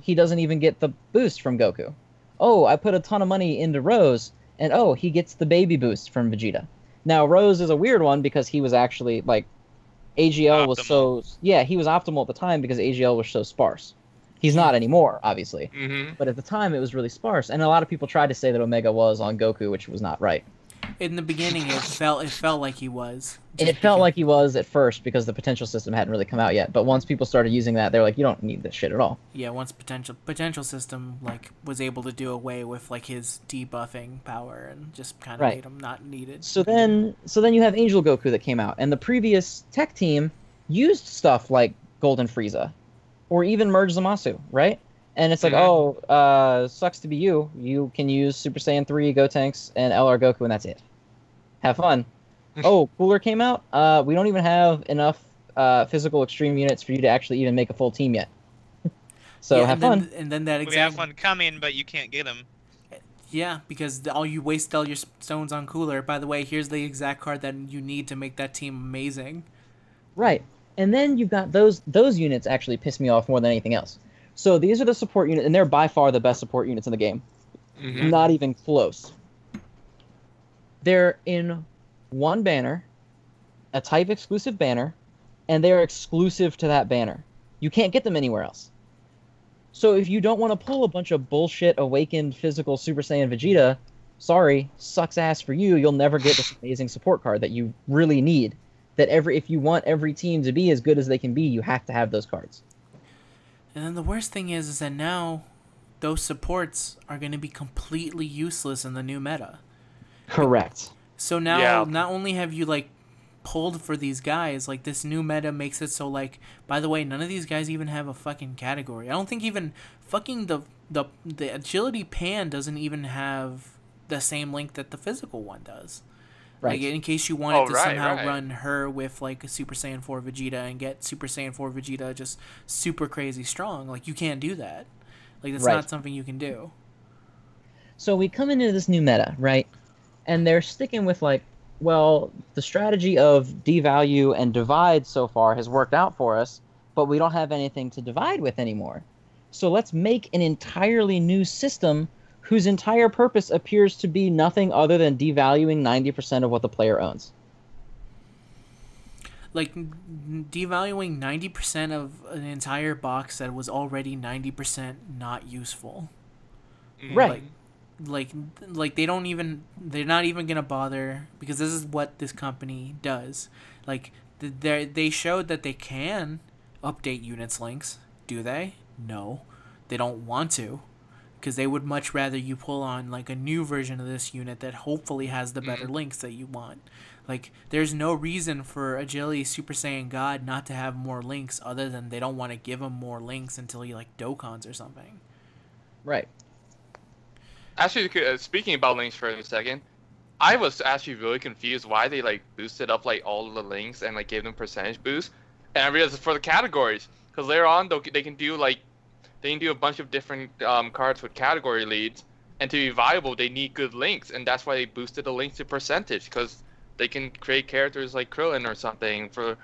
he doesn't even get the boost from Goku. Oh, I put a ton of money into Rose, and oh, he gets the baby boost from Vegeta. Now, Rose is a weird one because he was actually, like, AGL was so... Yeah, he was optimal at the time because AGL was so sparse. He's not anymore, obviously. Mm-hmm. But at the time, it was really sparse, and a lot of people tried to say that Omega was on Goku, which was not right. In the beginning, it felt like he was. It felt like he was at first because the potential system hadn't really come out yet. But once people started using that, they're like, you don't need this shit at all. Yeah, once potential system like was able to do away with like his debuffing power and just kind of made him not needed. So then you have Angel Goku that came out, and the previous tech team used stuff like Golden Frieza, or even Merge Zamasu, right? And it's like, sucks to be you. You can use Super Saiyan 3, Gotenks, and LR Goku, and that's it. Have fun. Oh, Cooler came out. We don't even have enough physical extreme units for you to actually even make a full team yet. So have fun. And then that we have one coming, but you can't get him. Yeah, because you wasted all your stones on Cooler. By the way, here's the exact card that you need to make that team amazing. Right. And then you've got those units actually piss me off more than anything else. So these are the support units, and they're by far the best support units in the game. Mm-hmm. Not even close. They're in one banner, a type exclusive banner, and they're exclusive to that banner. You can't get them anywhere else. So if you don't want to pull a bunch of bullshit awakened physical Super Saiyan Vegeta, sorry, sucks ass for you. You'll never get this amazing support card that you really need. That if you want every team to be as good as they can be, you have to have those cards. And then the worst thing is that now those supports are going to be completely useless in the new meta. Correct. So now not only have you like pulled for these guys, like this new meta makes it so like, by the way, none of these guys even have a fucking category. I don't think even fucking the agility pan doesn't even have the same link that the physical one does. Right. Like in case you wanted to somehow run her with like a Super Saiyan 4 Vegeta and get Super Saiyan 4 Vegeta just super crazy strong, like you can't do that. Like that's not something you can do. So we come into this new meta, right? And they're sticking with like, well, the strategy of devalue and divide so far has worked out for us, but we don't have anything to divide with anymore. So let's make an entirely new system whose entire purpose appears to be nothing other than devaluing 90% of what the player owns. Like, devaluing 90% of an entire box that was already 90% not useful. Right. Like they're not even gonna bother, because this is what this company does. Like, they showed that they can update units links. Do they? No. They don't want to. Because they would much rather you pull on like a new version of this unit that hopefully has the better links that you want. Like, there's no reason for Agility Super Saiyan God not to have more links other than they don't want to give him more links until he like Dokkans or something. Right. Actually, speaking about links for a second, I was actually really confused why they like boosted up like all of the links and like gave them percentage boost. And I realized it's for the categories, because later on they can do like. They can do a bunch of different cards with category leads, And to be viable, they need good links, and that's why they boosted the links to percentage, because they can create characters like Krillin or something that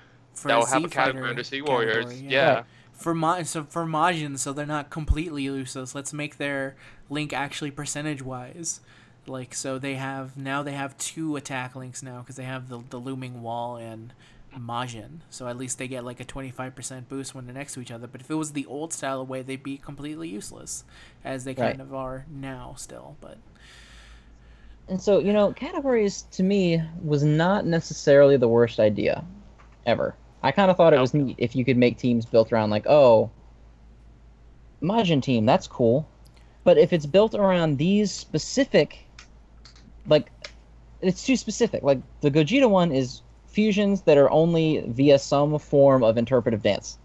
will have a category under Sea Warriors. Yeah. Right. For Majin, so they're not completely useless. Let's make their link actually percentage-wise. Like, so they have 2 attack links now, because they have the Looming Wall and Majin. So at least they get like a 25% boost when they're next to each other. But if it was the old style way, they'd be completely useless, as they kind of are now still. But And so, categories to me was not necessarily the worst idea ever. I kind of thought it was neat if you could make teams built around like, oh, Majin team, that's cool. But if it's built around these specific, like, it's too specific. Like, the Gogeta one is fusions that are only via some form of interpretive dance.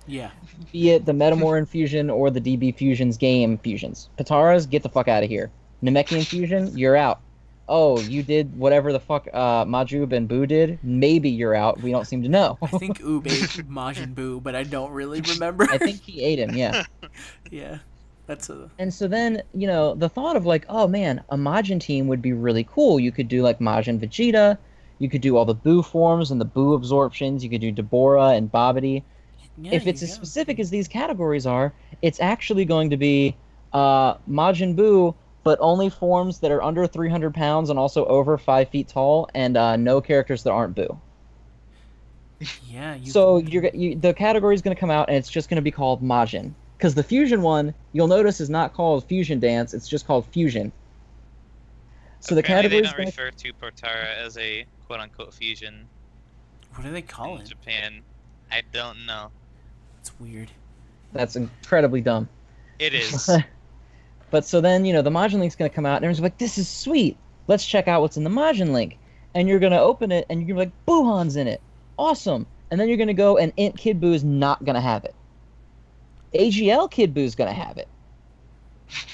yeah, Be it the Metamoran fusion or the DB fusions game fusions. Patara's, get the fuck out of here. Namekian fusion, you're out. Oh, you did whatever the fuck Majub and Buu did? Maybe you're out. We don't seem to know. I think Oob ate Majin Buu, but I don't really remember. I think he ate him, yeah. Yeah, that's a... And so then, the thought of like, oh man, a Majin team would be really cool. You could do like Majin Vegeta. You could do all the Buu forms and the Buu absorptions. You could do Deborah and Babidi. Yeah, If it's as specific as these categories are, it's actually going to be Majin Buu, but only forms that are under 300 pounds and also over 5 feet tall, and no characters that aren't Buu. Yeah. So the category is going to come out, and it's just going to be called Majin. Because the fusion one, you'll notice, is not called Fusion Dance. It's just called Fusion. So the category they is don't going refer to Potara as a quote-unquote fusion What do they call in it? Japan. I don't know. It's weird. That's incredibly dumb. It is. But so then, the Majin link's going to come out, and everyone's like, this is sweet. Let's check out what's in the Majin link. And you're going to open it, and you're going to be like, Buhan's in it. Awesome. And then you're going to go, and Int Kid Buu is not going to have it. AGL Kid Buu is going to have it.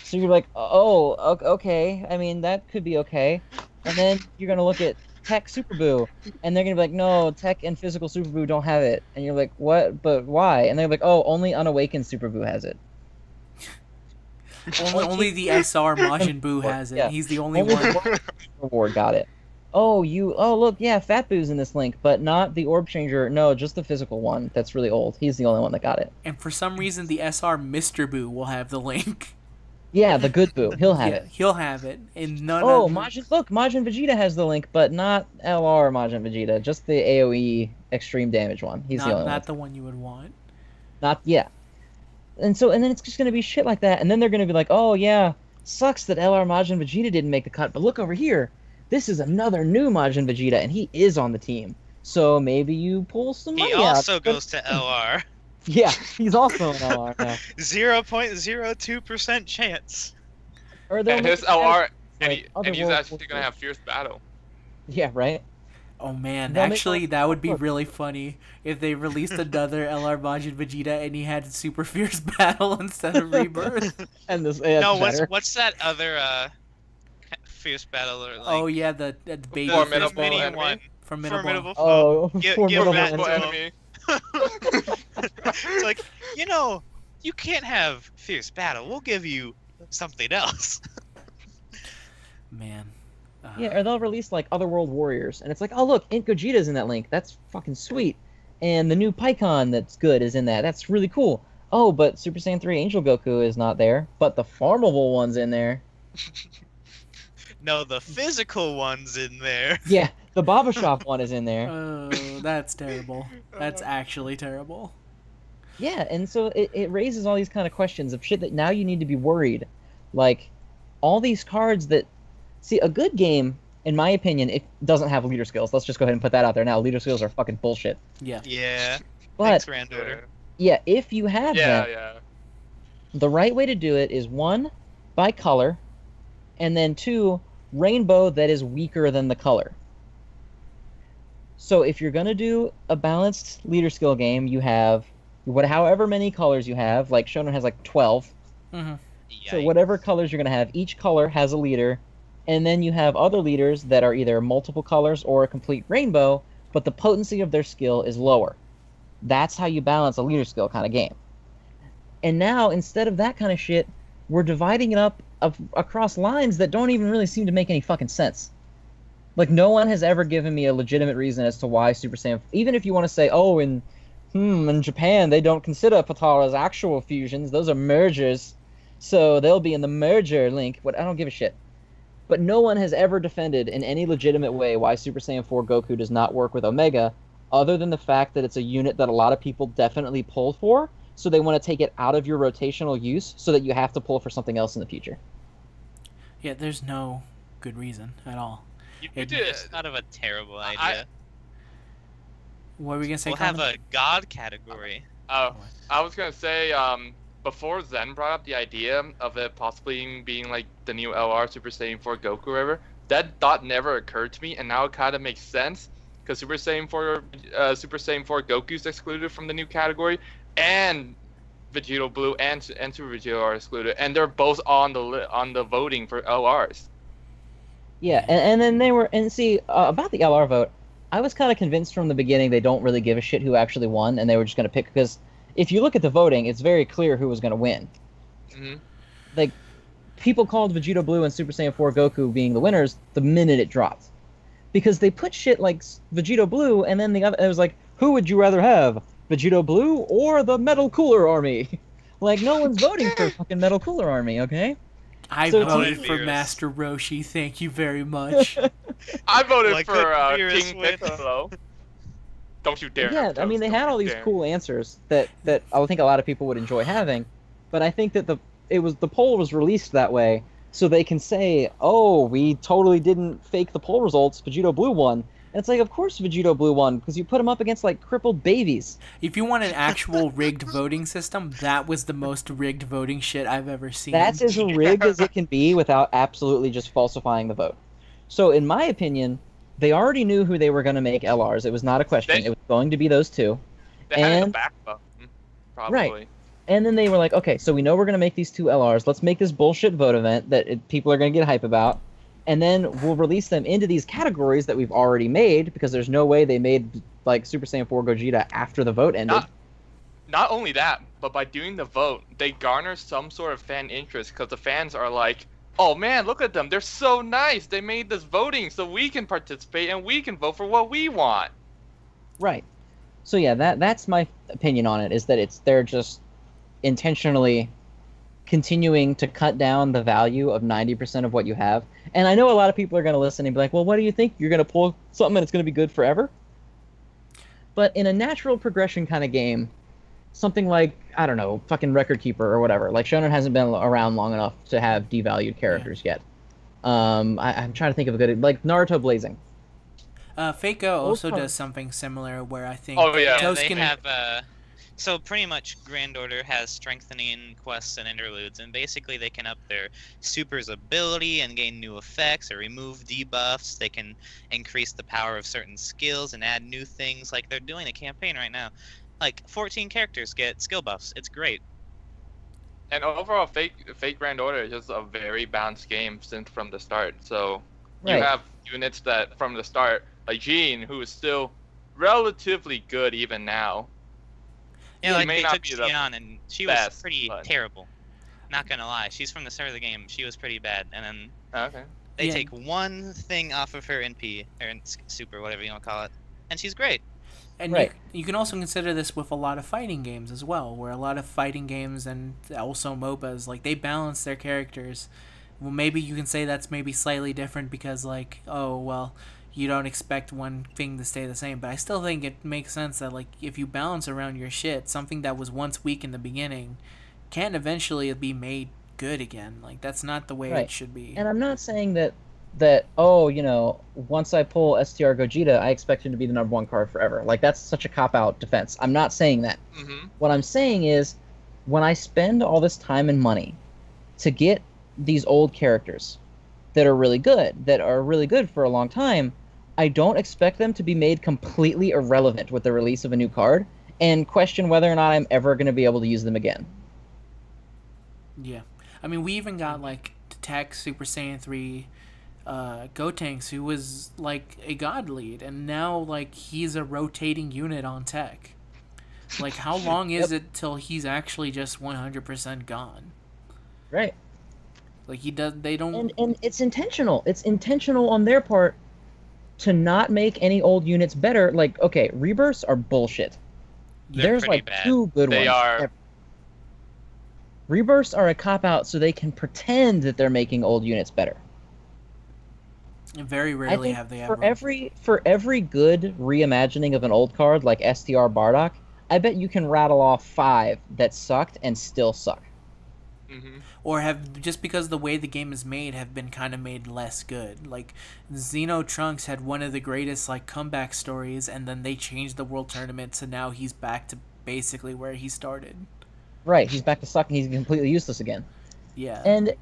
So you're like, oh, okay. I mean, that could be okay. And then you're going to look at Tech Super Buu, and they're going to be like, no, Tech and Physical Super Buu don't have it. And you're like, what? But why? And they're like, oh, only Unawakened Super Buu has it. Only the SR Majin Buu has it. Yeah. He's the only one. Reward got it. Oh, look, yeah, Fat Boo's in this link, but not the Orb Changer. No, just the physical one. That's really old. He's the only one that got it. And for some reason, the SR Mr. Buu will have the link. Yeah, the good Buu. He'll have Yeah, it. he'll have it. And none Oh, of... Majin Vegeta has the link, but not LR Majin Vegeta. Just the AoE extreme damage one. He's the only one. Not the one you would want. Yeah. And then it's just going to be shit like that. And then they're going to be like, oh, yeah, sucks that LR Majin Vegeta didn't make the cut. But look over here. This is another new Majin Vegeta, and he is on the team. So maybe you pull some money He out. also goes to LR. Yeah, he's also an LR now. 0.02% chance. Or they'll And make his it LR, like and he's Otherworld actually going to have Fierce Battle. Yeah, right? Oh man, They'll make actually all- that would be really funny if they released another LR Majin Vegeta and he had Super Fierce Battle instead of Rebirth. And this, yeah, No, it's better. what's that other fierce battler like? Oh yeah, the baby Formidable mini enemy. one. Formidable. Formidable foe. Oh, Give formidable that Formidable to enemy. enemy. It's like, you can't have fierce battle. We'll give you something else. Man. Yeah, or they'll release like Otherworld Warriors, and it's like, oh look, Int Gogeta's in that link. That's fucking sweet. And the new Pycon that's good is in that. That's really cool. Oh, but Super Saiyan 3 Angel Goku is not there, but the farmable one's in there. No, the physical one's in there. Yeah, the Baba Shop one is in there. Oh, that's terrible. That's actually terrible. Yeah, and so it raises all these kind of questions of shit that now you need to be worried. Like, all these cards that... See, a good game, in my opinion, it doesn't have leader skills. Let's just go ahead and put that out there now. Leader skills are fucking bullshit. Yeah. Yeah. But, Thanks, Randoter. yeah, if you have Yeah, them, yeah. the right way to do it is 1, by color, and then 2, rainbow that is weaker than the color. So if you're going to do a balanced leader skill game, you have however many colors you have. Like Shonen has like 12. Mm-hmm. So whatever colors you're going to have, each color has a leader. And then you have other leaders that are either multiple colors or a complete rainbow, but the potency of their skill is lower. That's how you balance a leader skill kind of game. And now, instead of that kind of shit, we're dividing it up across lines that don't even really seem to make any fucking sense. Like, no one has ever given me a legitimate reason as to why Super Saiyan... Even if you want to say, oh, in Japan, they don't consider Pataras actual fusions. Those are mergers. So they'll be in the merger link. But I don't give a shit. But no one has ever defended in any legitimate way why Super Saiyan 4 Goku does not work with Omega, other than the fact that it's a unit that a lot of people definitely pull for, so they want to take it out of your rotational use so that you have to pull for something else in the future. Yeah, there's no good reason at all. You did. It's kind of a terrible idea. What were we gonna say? We'll Colin? have a god category. I was gonna say, before Zen brought up the idea of it possibly being like the new LR Super Saiyan 4 Goku or whatever, that thought never occurred to me, and now it kind of makes sense, because Super Saiyan 4 Goku's excluded from the new category, and Vegito Blue and Super Vegito are excluded, and they're both on the voting for LRs. Yeah, and then they were... And see, about the LR vote, I was kind of convinced from the beginning they don't really give a shit who actually won, and they were just going to pick... Because if you look at the voting, it's very clear who was going to win. Mm-hmm. Like, people called Vegito Blue and Super Saiyan 4 Goku being the winners the minute it dropped. Because they put shit like Vegito Blue, and then it was like, who would you rather have? Vegito Blue or the Metal Cooler Army? Like, no one's voting for fucking Metal Cooler Army, okay? I So voted it's- for Master Roshi. Thank you very much. I voted Like, for couldn't Beerus King win? Piccolo. Don't you dare. Yeah, I mean, they Toast, had all don't you these dare. cool answers that I think a lot of people would enjoy having, but I think that the poll was released that way so they can say, oh, we totally didn't fake the poll results, Vegito Blue won. And it's like, of course Vegito Blue won, because you put him up against, like, crippled babies. If you want an actual rigged voting system, that was the most rigged voting shit I've ever seen. That's as rigged as it can be without absolutely just falsifying the vote. So, in my opinion, they already knew who they were going to make LRs. It was not a question. It was going to be those two. They had it in the and- back button, probably. Right. And then they were like, okay, so we know we're going to make these two LRs. Let's make this bullshit vote event that people are going to get hype about. And then we'll release them into these categories that we've already made, because there's no way they made, like, Super Saiyan 4 Gogeta after the vote ended. Not only that, but by doing the vote, they garner some sort of fan interest, because the fans are like, oh man, look at them, they're so nice, they made this voting so we can participate and we can vote for what we want. Right. So yeah, that's my opinion on it, is that they're just intentionally continuing to cut down the value of 90% of what you have. And I know a lot of people are going to listen and be like, well, what do you think? You're going to pull something and it's going to be good forever? But in a natural progression kind of game, something like, I don't know, fucking Record Keeper or whatever, like Shonen hasn't been around long enough to have devalued characters yet. I'm trying to think of a good, like Naruto Blazing. Fako also part- does something similar where I think Oh, yeah. Yeah, Toast they can- have so pretty much Grand Order has strengthening quests and interludes, and basically they can up their super's ability and gain new effects or remove debuffs. They can increase the power of certain skills and add new things, like they're doing a campaign right now. Like 14 characters get skill buffs. It's great. And overall, Fake Grand Order is just a very balanced game since from the start. So Right. you have units that from the start, like Jean, who is still relatively good even now. Yeah, It like may they not took be the Xion and she was best, pretty but- terrible. Not gonna lie, she's from the start of the game. She was pretty bad, and then Okay. they Yeah. take one thing off of her NP or super, whatever you want to call it, and she's great. And Right. you can also consider this with a lot of fighting games as well, where a lot of fighting games and also MOBAs, like, they balance their characters. Well, maybe you can say that's maybe slightly different because, like, oh, well, you don't expect one thing to stay the same. But I still think it makes sense that, like, if you balance around your shit, something that was once weak in the beginning can eventually be made good again. Like, that's not the way Right. it should be. And I'm not saying that oh, you know, once I pull STR Gogeta, I expect him to be the number one card forever. Like, that's such a cop-out defense. I'm not saying that. Mm-hmm. What I'm saying is, when I spend all this time and money to get these old characters that are really good for a long time, I don't expect them to be made completely irrelevant with the release of a new card and question whether or not I'm ever going to be able to use them again. Yeah. I mean, we even got, like, Tech Super Saiyan 3 Gotenks, who was, like, a god lead, and now, like, he's a rotating unit on Tech. Like, how long is it till he's actually just 100% gone? Right. Like they don't. And it's intentional. It's intentional on their part to not make any old units better. Like, okay, rebirths are bullshit. They're There's pretty like bad. 2 good They ones. are. Rebirths are a cop out so they can pretend that they're making old units better. Very I rarely think have they for ever. every good reimagining of an old card like STR Bardock, I bet you can rattle off 5 that sucked and still suck. Or have, just because the way the game is made, have been kind of made less good. Like Xeno Trunks had one of the greatest like comeback stories, and then they changed the World Tournament, so now he's back to basically where he started. Right, he's back to sucking. He's completely useless again. Yeah. And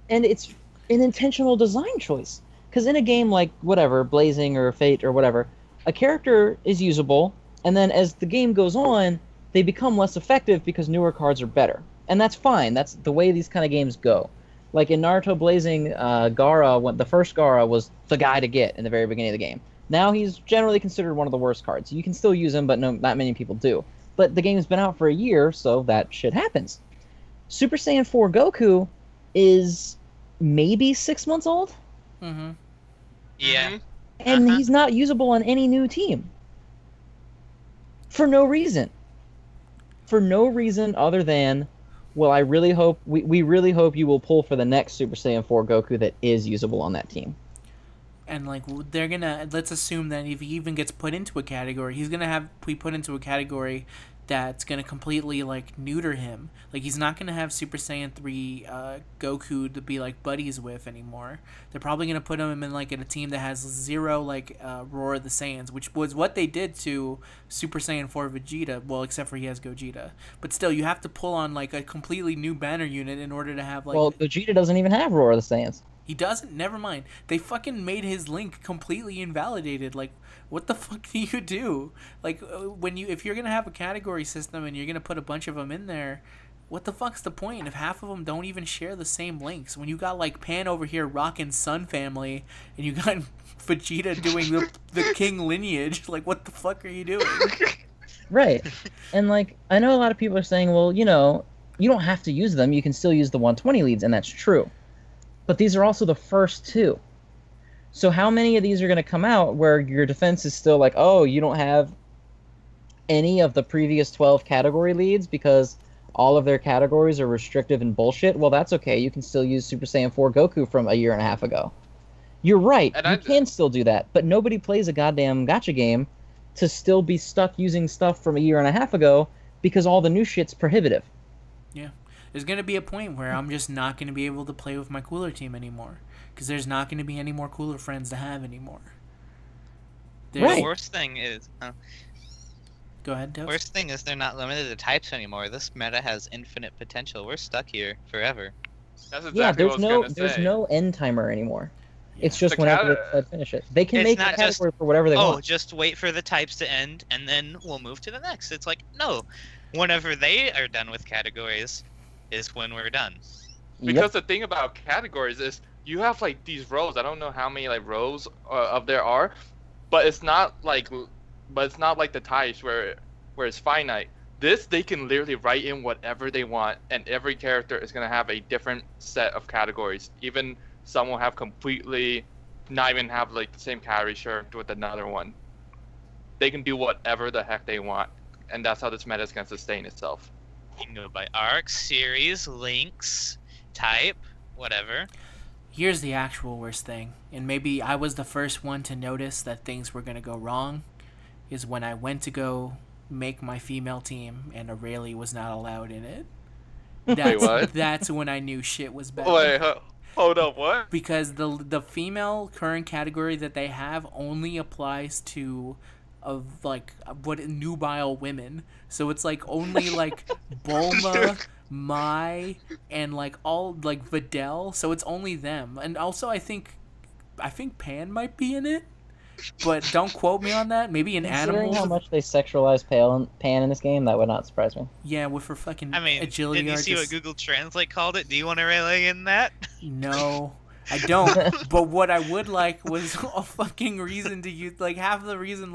it's an intentional design choice. Because in a game like whatever, Blazing or Fate or whatever, a character is usable, and then as the game goes on, they become less effective because newer cards are better. And that's fine. That's the way these kind of games go. Like in Naruto Blazing, Gaara, the first Gaara was the guy to get in the very beginning of the game. Now he's generally considered one of the worst cards. You can still use him, but not many people do. But the game's been out for a year, so that shit happens. Super Saiyan 4 Goku is maybe 6 months old? Mm-hmm. Yeah. And he's not usable on any new team. For no reason. For no reason other than, well, I really hope, we really hope you will pull for the next Super Saiyan 4 Goku that is usable on that team. And like they're gonna, let's assume that if he even gets put into a category, he's gonna be put into a category that's gonna completely like neuter him. Like he's not gonna have Super Saiyan 3 Goku to be like buddies with anymore. They're probably gonna put him in like in a team that has 0 like Roar of the Saiyans, which was what they did to Super Saiyan 4 Vegeta. Well, except for he has Gogeta. But still, you have to pull on like a completely new banner unit in order to have like. Well, Gogeta doesn't even have Roar of the Saiyans. He doesn't? Never mind. They fucking made his link completely invalidated. Like, what the fuck do you do? Like, if you're gonna have a category system and you're gonna put a bunch of them in there, what the fuck's the point if half of them don't even share the same links? When you got like Pan over here rocking Sun Family, and you got Vegeta doing the King lineage, like, what the fuck are you doing? Right. And like, I know a lot of people are saying, well, you know, you don't have to use them. You can still use the 120 leads, and that's true. But these are also the first 2. So how many of these are going to come out where your defense is still like, oh, you don't have any of the previous 12 category leads because all of their categories are restrictive and bullshit? Well, that's okay. You can still use Super Saiyan 4 Goku from a year and a half ago. You're right. You can still do that. But nobody plays a goddamn gacha game to still be stuck using stuff from a year and a half ago because all the new shit's prohibitive. Yeah. There's going to be a point where I'm just not going to be able to play with my cooler team anymore. Because there's not going to be any more cooler friends to have anymore. Right. The worst thing is... Go ahead, Dove. Worst thing is they're not limited to types anymore. This meta has infinite potential. We're stuck here forever. That's exactly what I was gonna say. There's no end timer anymore. Yeah. It's just The whenever they finish it. They can It's make a not category for whatever they Oh, want. just wait for the types to end, and then we'll move to the next. It's like, no. Whenever they are done with categories is when we're done. Because the thing about categories is you have like these rows. I don't know how many like rows of there are, but it's not like the types where it's finite. This they can literally write in whatever they want, and every character is gonna have a different set of categories. Even some will have completely not even have like the same category shared with another one. They can do whatever the heck they want, and that's how this meta is gonna sustain itself. You can go by arc, series, links, type, whatever. Here's the actual worst thing, and maybe I was the first one to notice that things were going to go wrong, is when I went to go make my female team and Aurelie was not allowed in it. That's, what? That's when I knew shit was bad. Wait, hold up, what? Because the female current category that they have only applies to nubile women. So it's like only like Bulma, Mai, and like all like Videl. So it's only them. And also I think Pan might be in it, but don't quote me on that. Maybe an Considering animal. how much they sexualize Pan in this game, that would not surprise me. Yeah, with her fucking I mean, agility. did you see what Google Translate called it? Do you want to relay in that? No, I don't. But what I would like was a fucking reason to use, like, half the reason,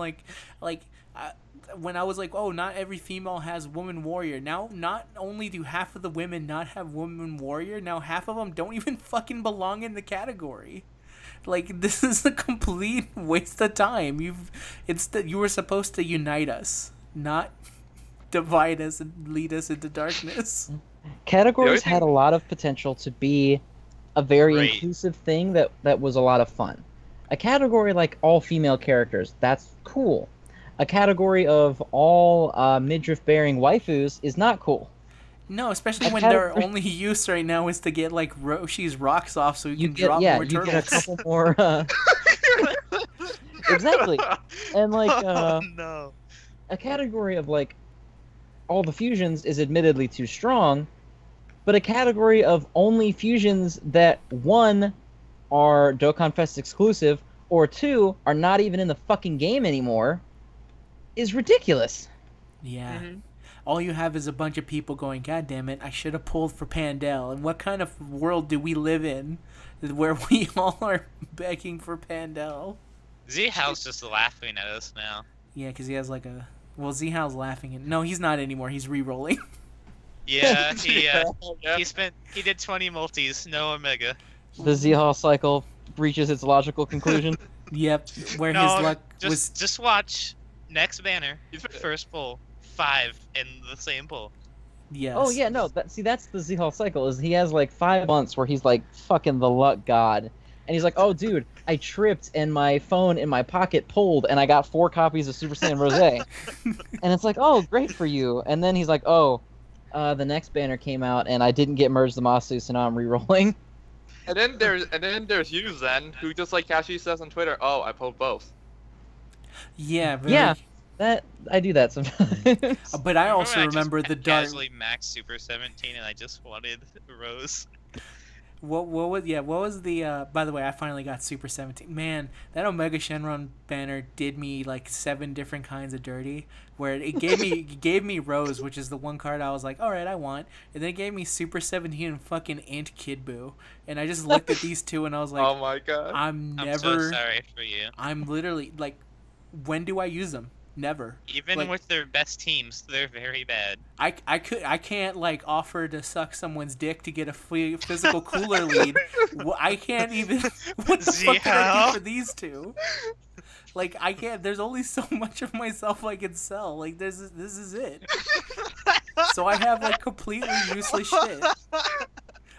when I was like, oh, not every female has woman warrior. Now, not only do half of the women not have woman warrior, now half of them don't even fucking belong in the category. Like, this is a complete waste of time. You were supposed to unite us, not divide us and lead us into darkness. Categories had a lot of potential to be a very Great. inclusive thing that was a lot of fun. A category like all female characters, that's cool. A category of all midriff-bearing waifus is not cool. No, especially when their only use right now is to get, like, Roshi's rocks off so you can drop more you turtles. get a couple more... Exactly. And, like, Oh, no. a category of, like, all the fusions is admittedly too strong, but a category of only fusions that, 1, are Dokkan Fest exclusive, or 2, are not even in the fucking game anymore, is ridiculous. Yeah. All you have is a bunch of people going, God damn it, I should have pulled for Pandel. And what kind of world do we live in where we all are begging for Pandel? Z-House just laughing at us now. Yeah, because he has like a... Well, Z-How's laughing. No, he's not anymore. He's re-rolling. Yeah, he did 20 multis, no Omega. The Z-Hall cycle reaches its logical conclusion. Yep, where No, his luck was... just watch. Next banner, first pull, 5 in the same pull. Yes. Oh yeah, no, that's the Z-Hall cycle, is he has like 5 months where he's like fucking the luck god. And he's like, oh dude, I tripped and my phone in my pocket pulled and I got 4 copies of Super Saiyan Rosé. And it's like, oh, great for you. And then he's like, oh, the next banner came out and I didn't get merged the Masu, so now I'm re-rolling. And then there's you, Zen, who just like Kashi says on Twitter, oh, I pulled both. Yeah, Yeah, that I do that sometimes. But I also remember the dark... casually max Super 17 and I just wanted Rose. What was the by the way, I finally got Super 17. Man, that Omega Shenron banner did me like 7 different kinds of dirty, where it gave me Rose, which is the one card I was like, all right, I want. And then it gave me Super 17 and fucking Ant Kid Buu. And I just looked at these two and I was like, Oh my god. I'm I'm so sorry for you. I'm literally like, when do I use them? Never. Even Like, with their best teams, they're very bad. I can't like offer to suck someone's dick to get a physical cooler lead. I can't even. What the fuck can I do for these two? Like, I can't. There's only so much of myself I can sell. Like, this is it. So I have like completely useless shit.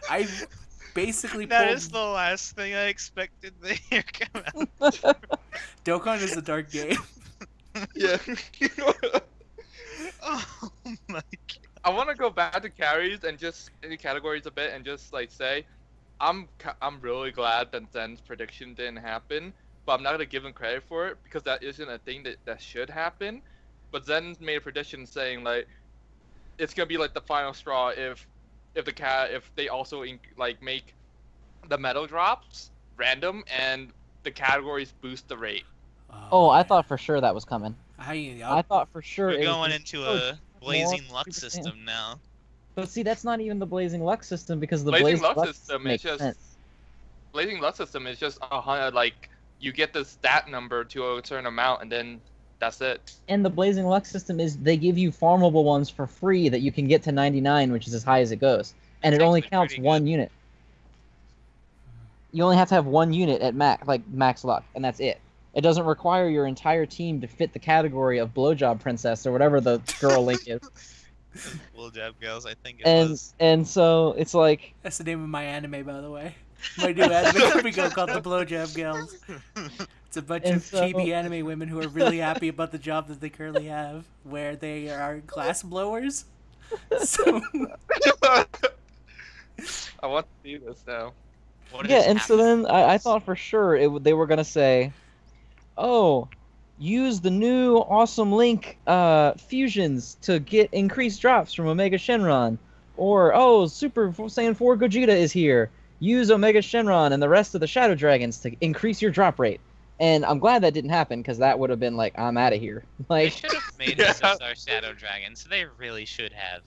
I basically That pulled... is the last thing I expected to hear come out. Dokkan is a dark game. Yeah. Oh my god. I want to go back to carries and just in the categories a bit and just like say, I'm really glad that Zen's prediction didn't happen, but I'm not gonna give him credit for it because that isn't a thing that should happen. But Zen made a prediction saying like it's gonna be like the final straw if they also make the metal drops random and the categories boost the rate. Oh, I thought for sure that was coming. I thought for sure We're it going was into just, a blazing more luck Super Saiyan. system now. But see, that's not even the Blazing Luck system because the Blazing Blazing Luck system is makes just sense. Blazing Luck system is just like you get the stat number to a certain amount and then that's it. And the Blazing Luck system is they give you farmable ones for free that you can get to 99, which is as high as it goes. And it That's only actually counts pretty 1 good. unit. You only have to have 1 unit at max luck, and that's it. It doesn't require your entire team to fit the category of Blowjob Princess or whatever the girl link is. Blowjob girls, I think it was. And so it's like That's the name of my anime, by the way. My new anime coming out called The Blowjob Gals. It's a bunch And of so- chibi anime women who are really happy about the job that they currently have, where they are glass blowers. So I want to see this now. What yeah, is and so happening? then I thought for sure they were gonna say, "Oh, use the new awesome link fusions to get increased drops from Omega Shenron," or "Oh, Super Saiyan 4 Gogeta is here. Use Omega Shenron and the rest of the Shadow Dragons to increase your drop rate." And I'm glad that didn't happen because that would have been like, I'm out of here. They Like, should have made Yeah. SSR Shadow Dragons. They really should have.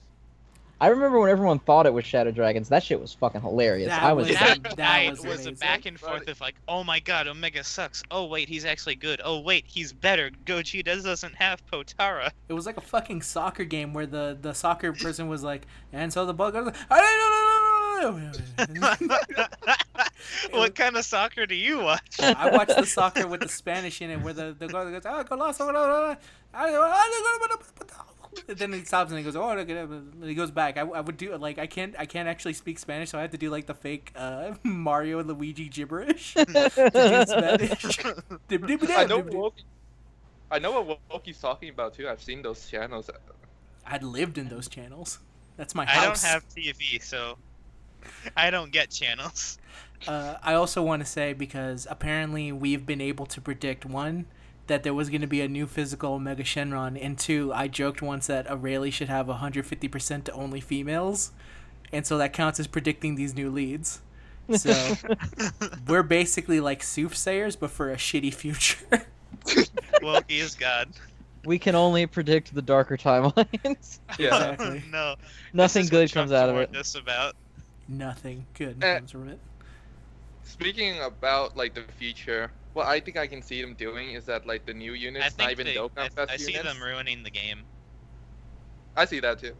I remember when everyone thought it was Shadow Dragons. That shit was fucking hilarious. That I was. was- That that night was was a amazing. back and forth of like, oh my god, Omega sucks. Oh wait, he's actually good. Oh wait, he's better. Gogeta doesn't have Potara. It was like a fucking soccer game where the soccer person was like, and so the ball goes. What kind of soccer do you watch? I watched the soccer with the Spanish in it, where the goal goes, and then he stops and he goes, oh, look at it. And he goes back. I would do like I can't actually speak Spanish, so I have to do like the fake Mario and Luigi gibberish to do Spanish. I know what Woki's talking about too. I've seen those channels. I'd lived in those channels. That's my I don't house. have TV, so I don't get channels. I also want to say, because apparently we've been able to predict, one, that there was going to be a new physical Omega Shenron, and two, I joked once that Aurelie should have 150% to only females, and so that counts as predicting these new leads. So we're basically like soothsayers, but for a shitty future. Loki is God. We can only predict the darker timelines. Yeah. Exactly. No. Nothing this is good what comes Trump's out of warned it. us about. Nothing good Eh. comes from it. Speaking about like the future, what I think I can see them doing is that like the new I units, not think even Dokkan Fest I see units. them ruining the game. I see that too.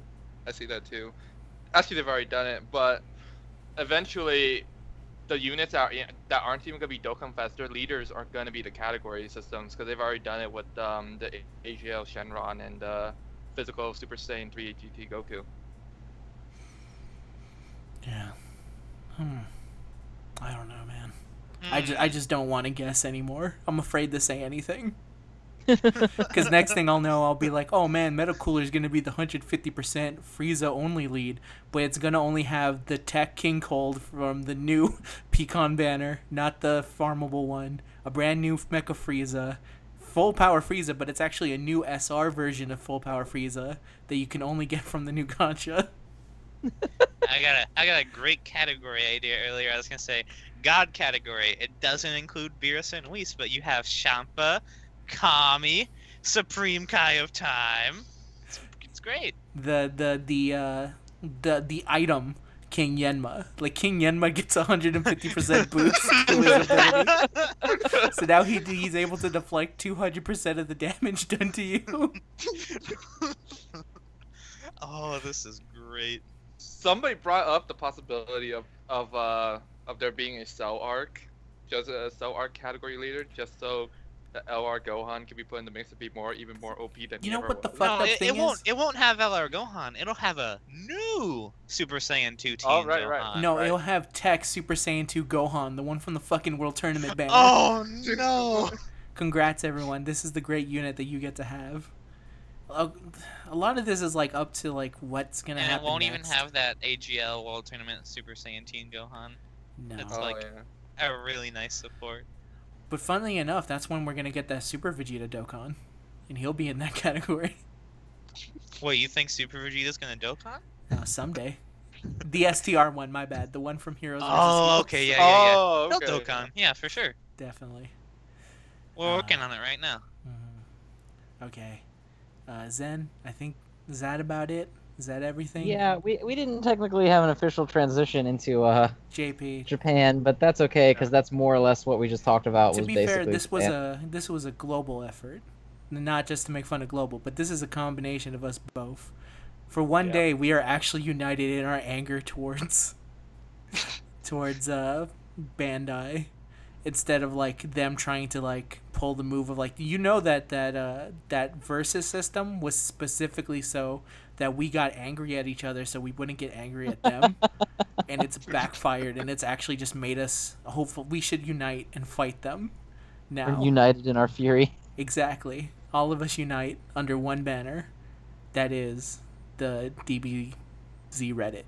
Actually, they've already done it, but eventually, the units that aren't even gonna be Dokkan Fest, their leaders are gonna be the category systems because they've already done it with the AGL Shenron and the physical Super Saiyan 3 GT Goku. Yeah. I don't know, man. Hmm. I just don't want to guess anymore. I'm afraid to say anything. Because next thing I'll know, I'll be like, oh man, Metal Cooler is going to be the 150% Frieza only lead, but it's going to only have the Tech King Cold from the new Pecan banner, not the farmable one. A brand new Mecha Frieza. Full Power Frieza, but it's actually a new SR version of Full Power Frieza that you can only get from the new Concha. I got a great category idea earlier. I was gonna say God category. It doesn't include Beerus and Whis, but you have Champa, Kami, Supreme Kai of Time. It's great. The item King Yenma. Like King Yenma gets 150% boost to his ability. So now he's able to deflect 200% of the damage done to you. Oh, this is great. Somebody brought up the possibility of there being a Cell Arc, just a Cell Arc category leader, just so the LR Gohan can be put in the mix to be even more OP than You he know ever what the was. fuck- No, up thing it won't have LR Gohan. It'll have a new Super Saiyan 2 Team Oh, right, Gohan. right. No, right. it'll have Tech Super Saiyan 2 Gohan, the one from the fucking World Tournament banner. Oh no! Congrats, everyone. This is the great unit that you get to have. A lot of this is like up to like what's gonna And it happen won't next. even have that AGL World Tournament Super Saiyan Team Gohan. No. It's Oh, like- yeah. A really nice support. But funnily enough, that's when we're gonna get that Super Vegeta Dokkan, and he'll be in that category Wait, you think Super Vegeta's gonna Dokkan? someday. The STR one, my bad. The one from Heroes vs. Oh, Heroes. okay, yeah. Oh, He'll okay. Dokkan, yeah, for sure. Definitely. We're working on it right now. Okay. Zen, I think, is that about it? Is that everything? Yeah, we didn't technically have an official transition into JP. Japan, but that's okay because that's more or less what we just talked about. To was be basically fair, Japan. this was a global effort, not just to make fun of global, but this is a combination of us both. For one Yeah. day, we are actually united in our anger towards Bandai, instead of like them trying to like pull the move of like that versus system was specifically so that we got angry at each other so we wouldn't get angry at them. And it's backfired, and it's actually just made us hopeful. We should unite and fight them now. We're united in our fury. Exactly. All of us unite under one banner. That is the DBZ Reddit.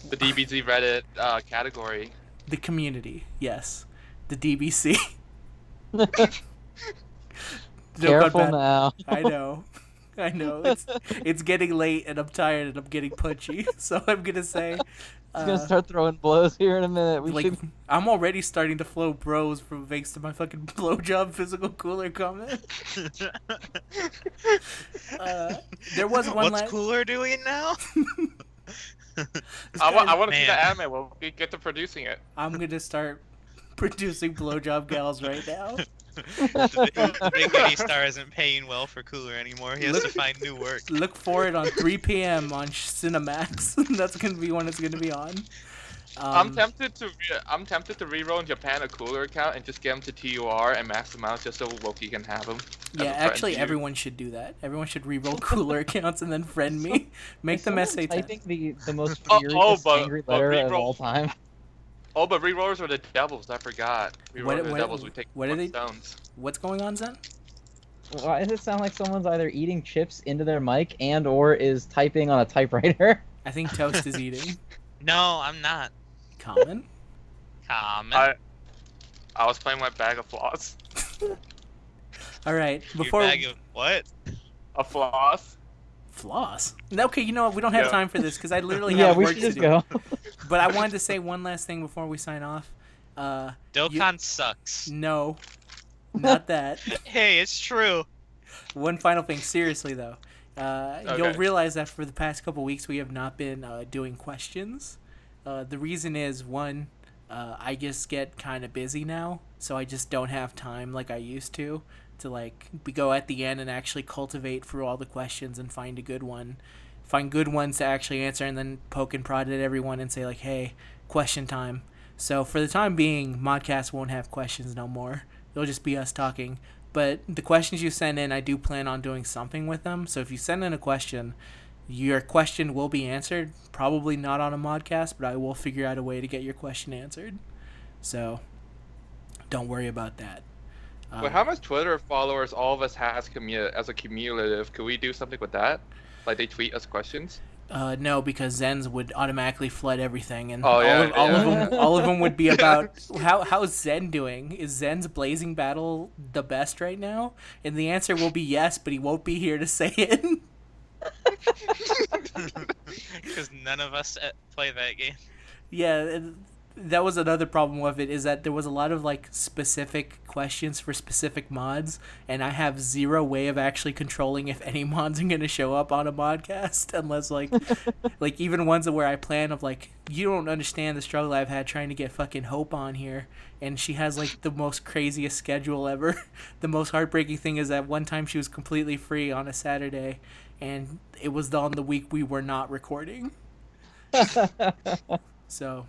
The DBZ Reddit category. The community, yes. The DBC. Careful Dokkan now. I know. It's getting late and I'm tired and I'm getting punchy. So I'm gonna say He's gonna start throwing blows here in a minute. I'm already starting to flow bros from thanks to my fucking blowjob physical cooler comment. There was one. What's Cooler doing now? I want to see the anime. We'll get to producing it. I'm gonna start producing blowjob gals right now. Big Mini Star isn't paying well for Cooler anymore. He has to find new work. Look for it on 3 p.m. on Cinemax. That's gonna be when it's gonna be on. I'm tempted to reroll in Japan a Cooler account and just get him to TUR and max him out just so Loki can have him. Yeah, actually, everyone should do that. Everyone should reroll Cooler accounts and then friend me. Make them SA10. I think the most furious angry letter of all time. Oh, but rerollers are the devils. I forgot. Rerollers are the devils. We take stones. What's going on, Zen? Why does it sound like someone's either eating chips into their mic and/or is typing on a typewriter? I think Toast is eating. No, I'm not. Common? I was playing my bag of floss. All right. Your bag of what? A floss. Floss? Okay, you know what? We don't have time for this because I literally have work to do. Yeah, we should just go. But I wanted to say one last thing before we sign off. Dokkan sucks. No, not that. Hey, it's true. One final thing, seriously though. Okay. You'll realize that for the past couple weeks we have not been doing questions. The reason is, one, I just get kind of busy now, so I just don't have time like I used to like go at the end and actually cultivate through all the questions and find a good one. Find good ones to actually answer and then poke and prod at everyone and say like, hey, question time. So for the time being, Modcast won't have questions no more. It'll just be us talking. But the questions you send in, I do plan on doing something with them. So if you send in a question, your question will be answered. Probably not on a Modcast, but I will figure out a way to get your question answered. So don't worry about that. But how much Twitter followers all of us has as a cumulative? Could we do something with that? Like they tweet us questions? No, because Zen's would automatically flood everything, and all of them would be about how's Zen doing? Is Zen's Blazing Battle the best right now? And the answer will be yes, but he won't be here to say it. Because none of us play that game. Yeah, that was another problem with it, is that there was a lot of like specific questions for specific mods, and I have zero way of actually controlling if any mods are going to show up on a modcast, unless like even ones where I plan of like, you don't understand the struggle I've had trying to get fucking Hope on here, and she has like the most craziest schedule ever. The most heartbreaking thing is that one time she was completely free on a Saturday, and it was on the week we were not recording. So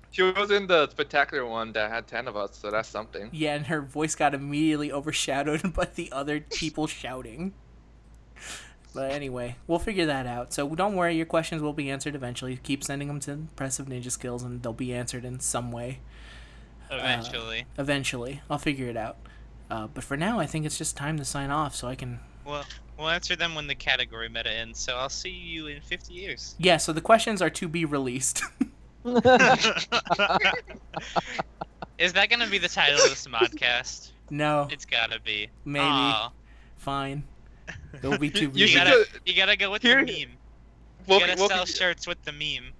she was in the spectacular one that had 10 of us, so that's something. Yeah, and her voice got immediately overshadowed by the other people shouting. But anyway, we'll figure that out. So don't worry, your questions will be answered eventually. Keep sending them to Impressive Ninja Skills, and they'll be answered in some way. Eventually. Eventually. I'll figure it out. But for now, I think it's just time to sign off so I can... Well, we'll answer them when the category meta ends, so I'll see you in 50 years. Yeah, so the questions are to be released. Is that gonna be the title of this modcast? No. It's gotta be. Maybe. Aww. Fine. It'll be too. You gotta go with the meme. You gotta sell shirts with the meme.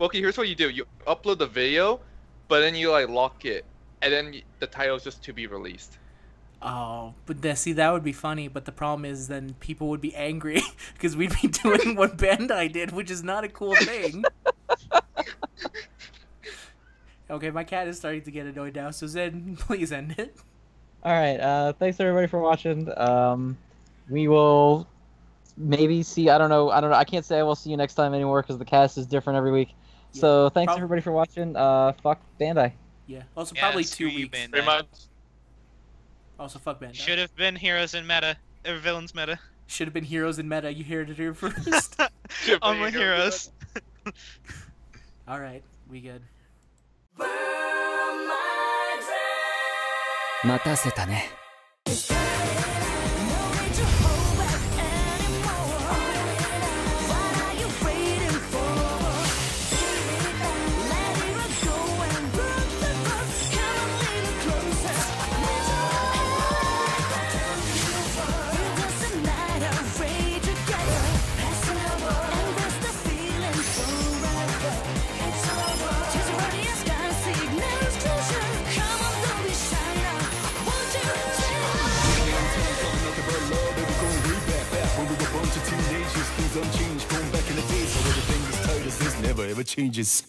Okay, here's what you do: you upload the video, but then you like lock it, and then the title is just to be released. Oh, but see, that would be funny. But the problem is, then people would be angry because we'd be doing what Bandai did, which is not a cool thing. Okay, my cat is starting to get annoyed now, so Zen, please end it. Alright, thanks everybody for watching. We will maybe see, I don't know, I can't say I will see you next time anymore because the cast is different every week. Yeah, so thanks everybody for watching. Fuck Bandai. Yeah, also probably 2 weeks. Pretty much. Also fuck Bandai. Should have been Heroes in Meta, or Villains Meta. Should have been Heroes in Meta, you heard it here first. Only Heroes. Alright, we good. 待たせたね。changes.